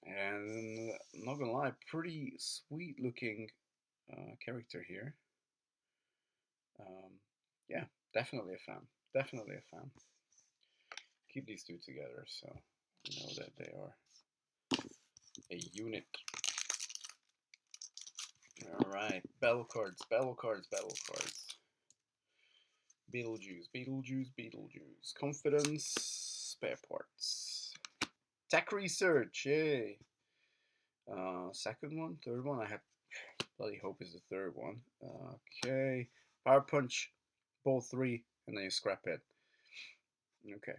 And I'm not gonna lie, pretty sweet looking character here. Yeah, definitely a fan. Definitely a fan. Keep these 2 together so you know that they are a unit. Alright, battle cards, battle cards, battle cards. Beetlejuice, Beetlejuice, Beetlejuice. Confidence, spare parts. Tech research, yay. Second one, third one. I have bloody hope is the third one. Okay. Power punch, ball 3, and then you scrap it. Okay.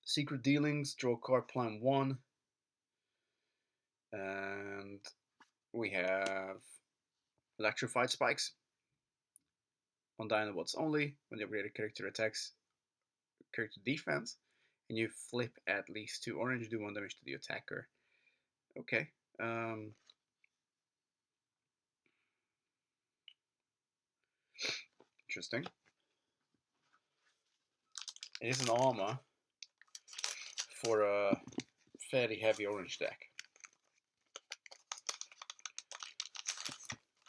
Secret dealings, draw card, plan 1. And we have electrified spikes on Dinobots only. When the upgraded character attacks character defense, and you flip at least 2 orange, do 1 damage to the attacker. Okay. Interesting. It is an armor for a fairly heavy orange deck.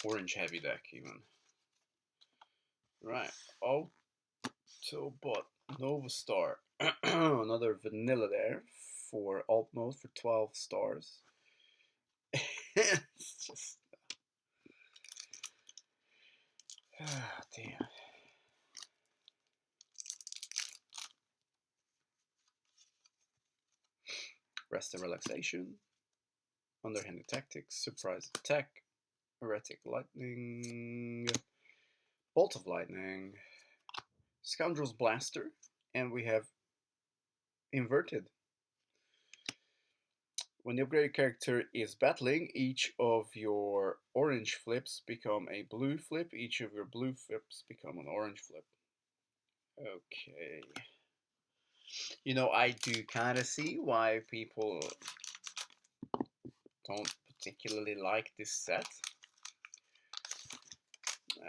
Orange heavy deck, even. Right. Autobot Nova Star. Another vanilla there for alt mode for 12 stars. It's just. Ah, damn. Rest and relaxation. Underhanded tactics. Surprise attack. Erratic lightning. Bolt of lightning. Scoundrel's Blaster. And we have inverted. When the upgraded character is battling, each of your orange flips become a blue flip. Each of your blue flips become an orange flip. Okay. You know, I do kind of see why people don't particularly like this set.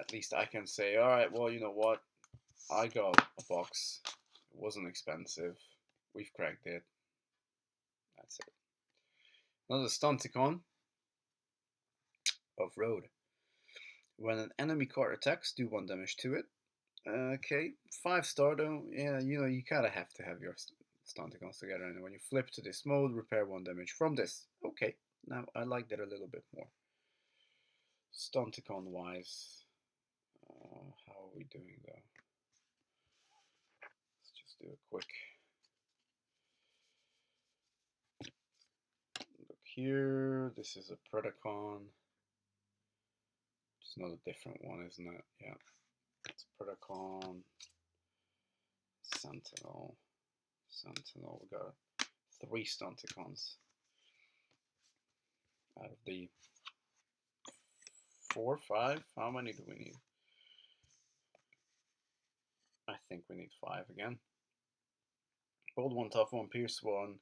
At least I can say, alright, well, you know what? I got a box. It wasn't expensive. We've cracked it. That's it. Another Stunticon of Road. When an enemy card attacks, do 1 damage to it. Okay, 5-star though. Yeah, you know, you kind of have to have your Stunticons together. And when you flip to this mode, repair 1 damage from this. Okay, now I like that a little bit more. Stunticon wise, how are we doing though? Let's just do a quick look here. This is a Protocon. It's not a different one, isn't it? Yeah, it's Protocon. Sentinel. We got 3 Stunticons out of the 4, 5. How many do we need? I think we need 5 again. Bold 1, tough 1, pierce 1.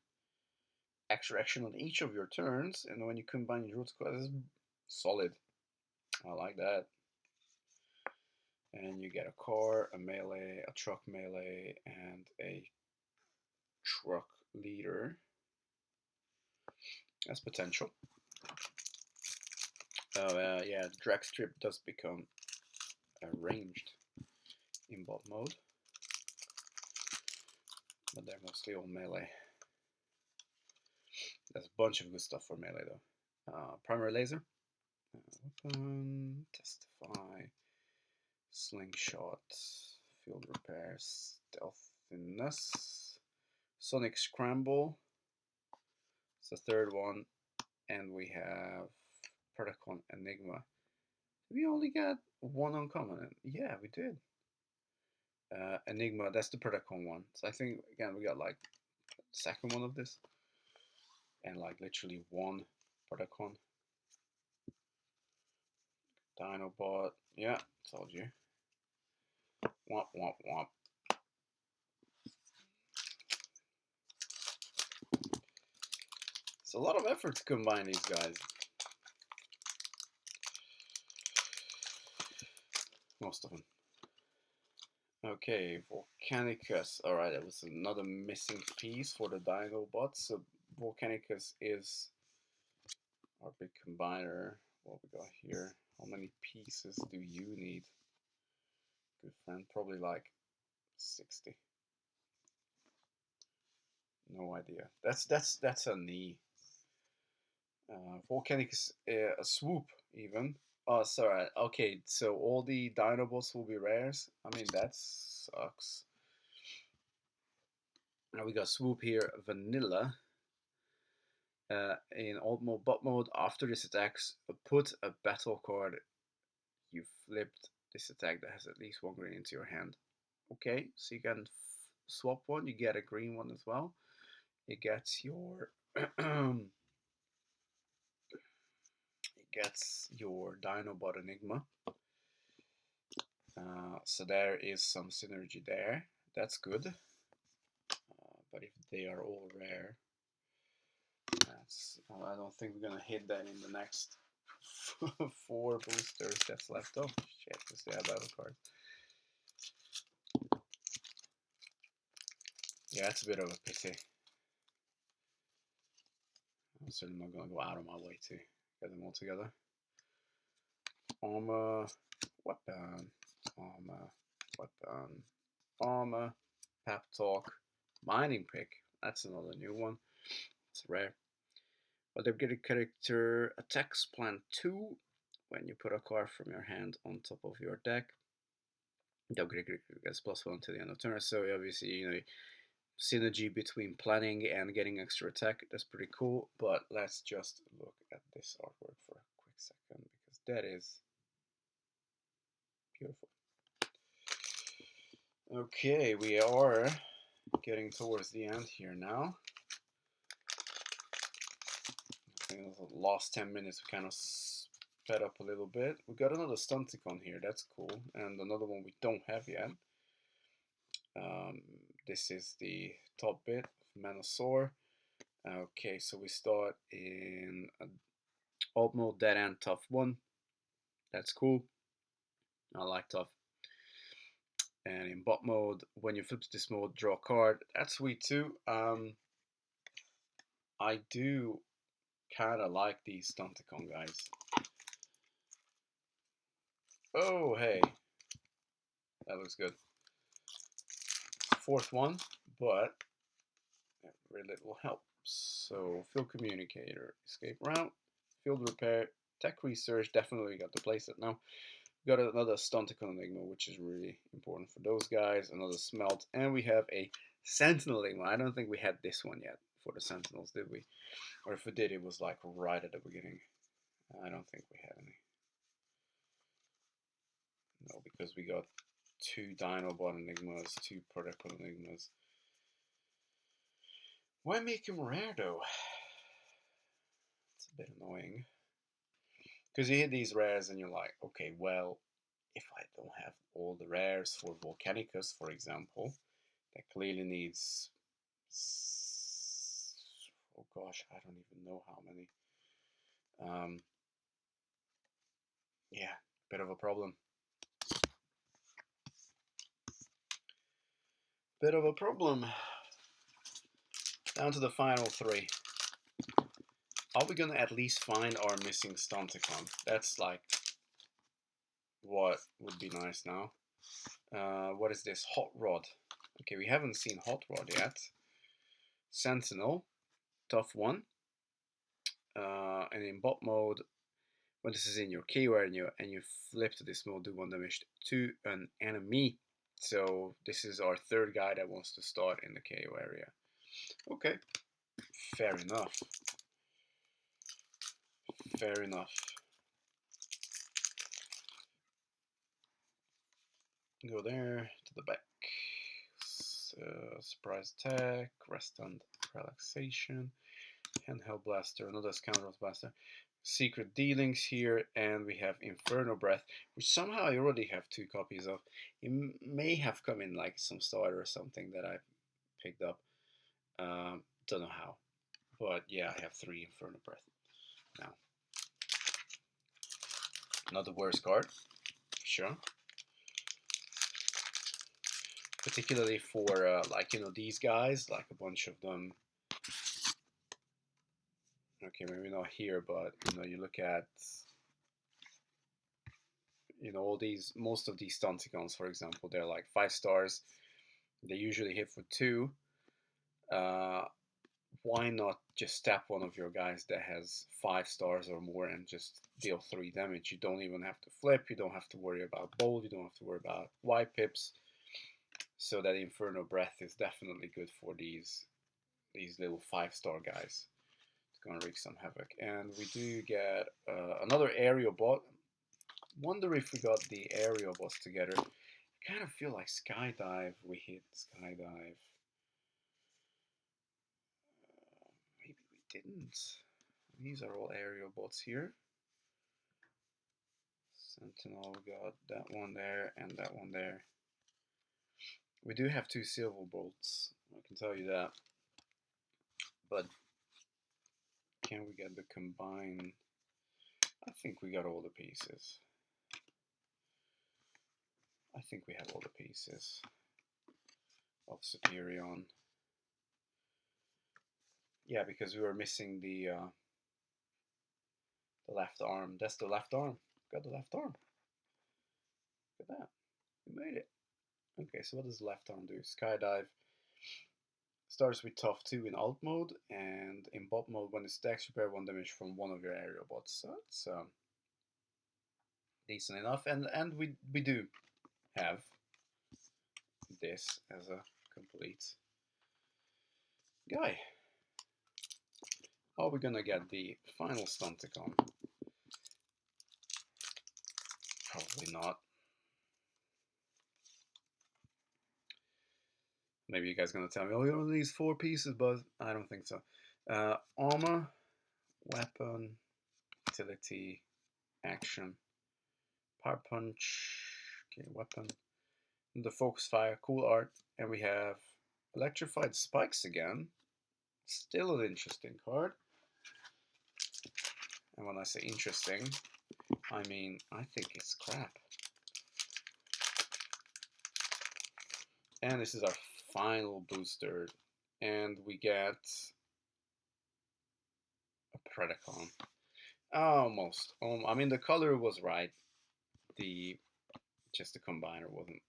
Extra action on each of your turns, and when you combine your root squad, this is solid. I like that. And you get a car, a melee, a truck melee, and a truck leader. That's potential. Oh, yeah, drag strip does become ranged in bot mode, but they're mostly all melee. There's a bunch of good stuff for melee though. Primary laser, weapon, testify, slingshot, field repair, stealthiness, sonic scramble. It's the third one, and we have Protocon Enigma. We only got 1 uncommon. Yeah, we did. Enigma, that's the Protocon one. So I think again we got like the second one of this, and like literally 1 Protocon. Dinobot, yeah, told you. Womp womp womp. It's a lot of effort to combine these guys. Most of them. Okay, Volcanicus. Alright, that was another missing piece for the Dinobots. So Volcanicus is our big combiner. What we got here? How many pieces do you need? Good friend, probably like 60. No idea. That's a knee. Volcanicus, a swoop even. Oh, sorry. Okay, so all the Dinobots will be rares. I mean, that sucks. Now we got Swoop here, Vanilla. In alt mode, bot mode, after this attacks, put a battle card you flipped this attack that has at least one green into your hand. Okay, so you can swap one, you get a green one as well. It gets your it gets your Dinobot Enigma. So there is some synergy there. That's good. But if they are all rare, I don't think we're gonna hit that in the next 4 boosters that's left. Oh shit, because they have battle cards. Yeah, it's a bit of a pity. I'm certainly not gonna go out of my way to get them all together. Armor, weapon, armor, weapon, armor, pep talk, mining pick. That's another new one. It's rare. But they get a character attacks plan 2 when you put a card from your hand on top of your deck. The gets +1 to the end of turn. So obviously, you know, synergy between planning and getting extra attack. That's pretty cool. But let's just look at this artwork for a quick second because that is beautiful. Okay, we are getting towards the end here now. I think the last 10 minutes we kind of sped up a little bit. We got another Stunticon here, that's cool, and another one we don't have yet. This is the top bit of Manosaur. Okay, so we start in alt mode, dead end, tough 1. That's cool. I like tough. And in bot mode, when you flip to this mode, draw a card. That's sweet too. I do kind of like these Stunticon guys. Oh, hey. That looks good. 4th one, but very little help. So, field communicator, escape route, field repair, tech research, definitely got to place it now. We got another Stunticon Enigma, which is really important for those guys, another Smelt, and we have a Sentinel Enigma. I don't think we had this one yet for the Sentinels, did we? Or if we did, it was like right at the beginning. I don't think we had any. No, because we got 2 Dinobot Enigmas, 2 Protocon Enigmas. Why make him rare though? It's a bit annoying. Because you hit these rares and you're like, okay, well, if I don't have all the rares for Volcanicus, for example, that clearly needs, oh gosh, I don't even know how many. Yeah, bit of a problem. Bit of a problem. Down to the final 3. Are we gonna at least find our missing Stunticon? That's like what would be nice now. What is this? Hot Rod. Okay, we haven't seen Hot Rod yet. Sentinel, tough 1. And in bot mode, when this is in your KO area and you flip to this mode, do 1 damage to an enemy. So this is our 3rd guy that wants to start in the KO area. Okay, fair enough. Fair enough. Go there to the back. Surprise attack, rest and relaxation, handheld blaster, another scoundrel's blaster, secret dealings here, and we have Inferno Breath, which somehow I already have 2 copies of. It may have come in like some starter or something that I picked up. Don't know how, but yeah, I have 3 Inferno Breath now. Not the worst card, sure. Particularly for like, you know, these guys, like a bunch of them. Okay, maybe not here, but you know, you look at, you know, all these, most of these Stunticons, for example, they're like 5 stars. They usually hit for 2. why not just tap one of your guys that has 5 stars or more and just deal 3 damage? You don't even have to flip, you don't have to worry about bold, you don't have to worry about white pips. So that Inferno Breath is definitely good for these little 5-star guys. It's gonna wreak some havoc. And we do get another aerial bot. Wonder if we got the aerial bots together. I kind of feel like Skydive, we hit Skydive. Maybe we didn't. These are all aerial bots here. Sentinel, we got that one there and that one there. We do have 2 silver bolts, I can tell you that. But can we get the combine? I think we got all the pieces. I think we have all the pieces of Superion. Yeah, because we were missing the left arm. That's the left arm. Got the left arm. Look at that. We made it. Okay, so what does the left arm do? Skydive. Starts with tough 2 in alt mode, and in bot mode, when it stacks, repair 1 damage from one of your aerial bots. So it's decent enough, and we do have this as a complete guy. Are we gonna get the final Stunticon? Probably not. Maybe you guys are gonna tell me, oh, you only these 4 pieces, but I don't think so. Armor, weapon, utility, action, power punch. Okay, weapon. The focus fire, cool art, and we have electrified spikes again. Still an interesting card. And when I say interesting, I mean I think it's crap. And this is our final booster, and we get a Protocon. Almost. I mean the color was right. Just the combiner wasn't.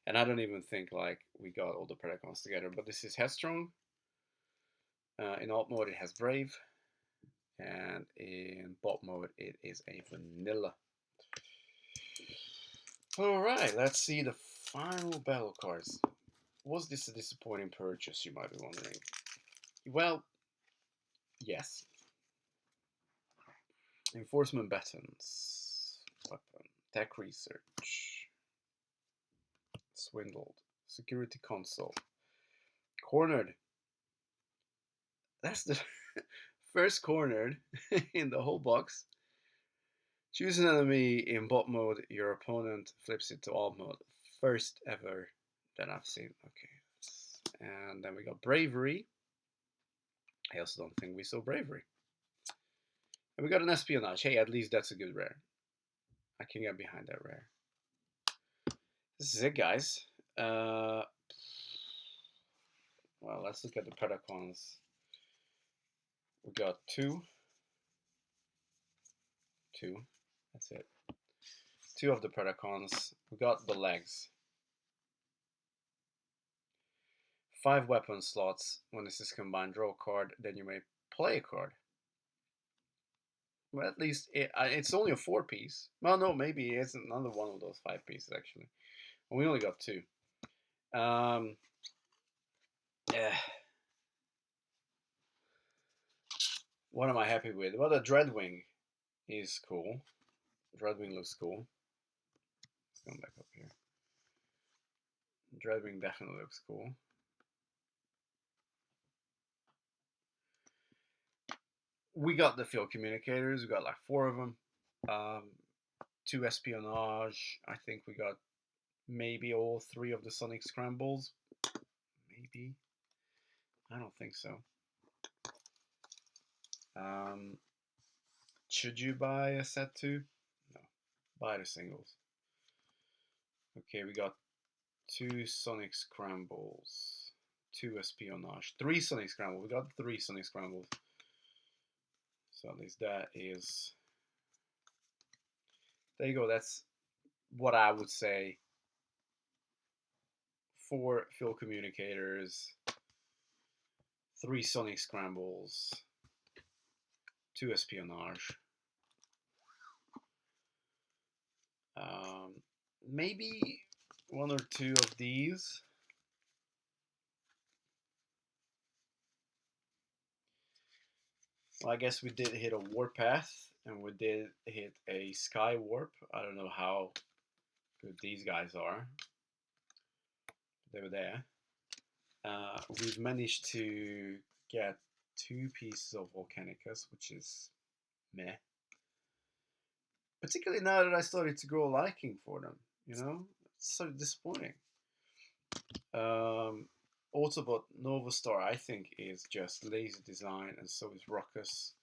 And I don't even think like we got all the Predacons together. But this is Headstrong. In alt mode it has Brave, and in bot mode it is a vanilla. Alright, let's see the final battle cards. Was this a disappointing purchase, you might be wondering? Well, yes. Enforcement Battens, weapon, tech research, swindled, security console, cornered. That's the first cornered in the whole box. Choose an enemy in bot mode, your opponent flips it to alt mode. First ever that I've seen. Okay. And then we got Bravery. I also don't think we saw Bravery. And we got an Espionage. Hey, at least that's a good rare. I can get behind that rare. This is it, guys. Well, let's look at the Predacons. We got 2. That's it. 2 of the Predacons. We got the legs. 5 weapon slots. When this is combined, draw a card. Then you may play a card. Well, at least it's only a 4-piece. Well, no, maybe it's another one of those 5 pieces actually. And we only got 2. Yeah. What am I happy with? Well, the Dreadwing is cool. Dreadwing looks cool. Let's come back up here. Dreadwing definitely looks cool. We got the field communicators. We got like 4 of them. 2 espionage. I think we got maybe all 3 of the sonic scrambles. Maybe. I don't think so. Should you buy a set 2? No. Buy the singles. Okay, we got 2 sonic scrambles. 2 espionage. 3 sonic scrambles. We got 3 sonic scrambles. So at least that is... There you go. That's what I would say 4 field communicators, 3 Sonic Scrambles, 2 Espionage, maybe 1 or 2 of these. Well, I guess we did hit a Warpath, and we did hit a Sky Warp. I don't know how good these guys are. They were there. We've managed to get 2 pieces of Volcanicus, which is meh. Particularly now that I started to grow a liking for them, you know? It's so disappointing. Autobot Nova Star, I think, is just lazy design, and so is Ruckus.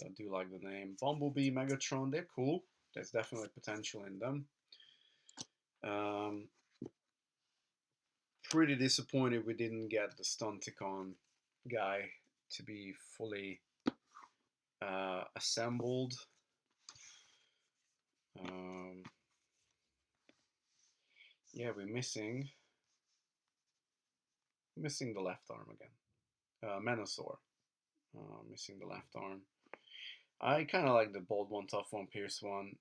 I do like the name. Bumblebee, Megatron, they're cool. There's definitely potential in them. Pretty disappointed we didn't get the Stunticon guy to be fully assembled. Yeah, we're missing the left arm again. Manosaur, missing the left arm. I kind of like the bold one, tough one, pierce one.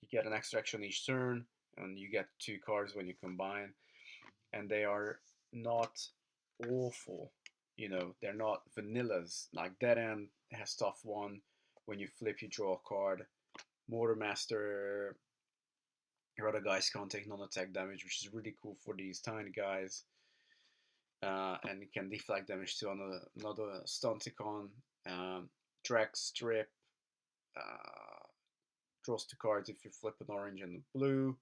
You get an extra action each turn, and you get 2 cards when you combine, and they are not awful. You know, they're not vanillas. Like Dead End has tough one. When you flip, you draw a card. Motormaster, your other guys can't take non-attack damage, which is really cool for these tiny guys. And it can deflect damage to another Stunticon. Drag Strip draws 2 cards if you flip an orange and a blue.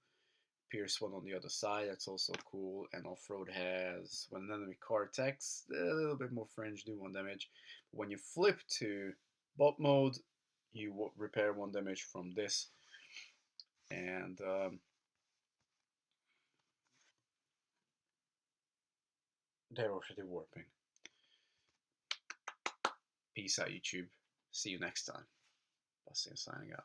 Pierce one on the other side, that's also cool. And Off-Road has, when an enemy card attacks, a little bit more fringe, do 1 damage. When you flip to bot mode, you repair 1 damage from this. And they're already warping. Peace out, YouTube. See you next time. Basi signing out.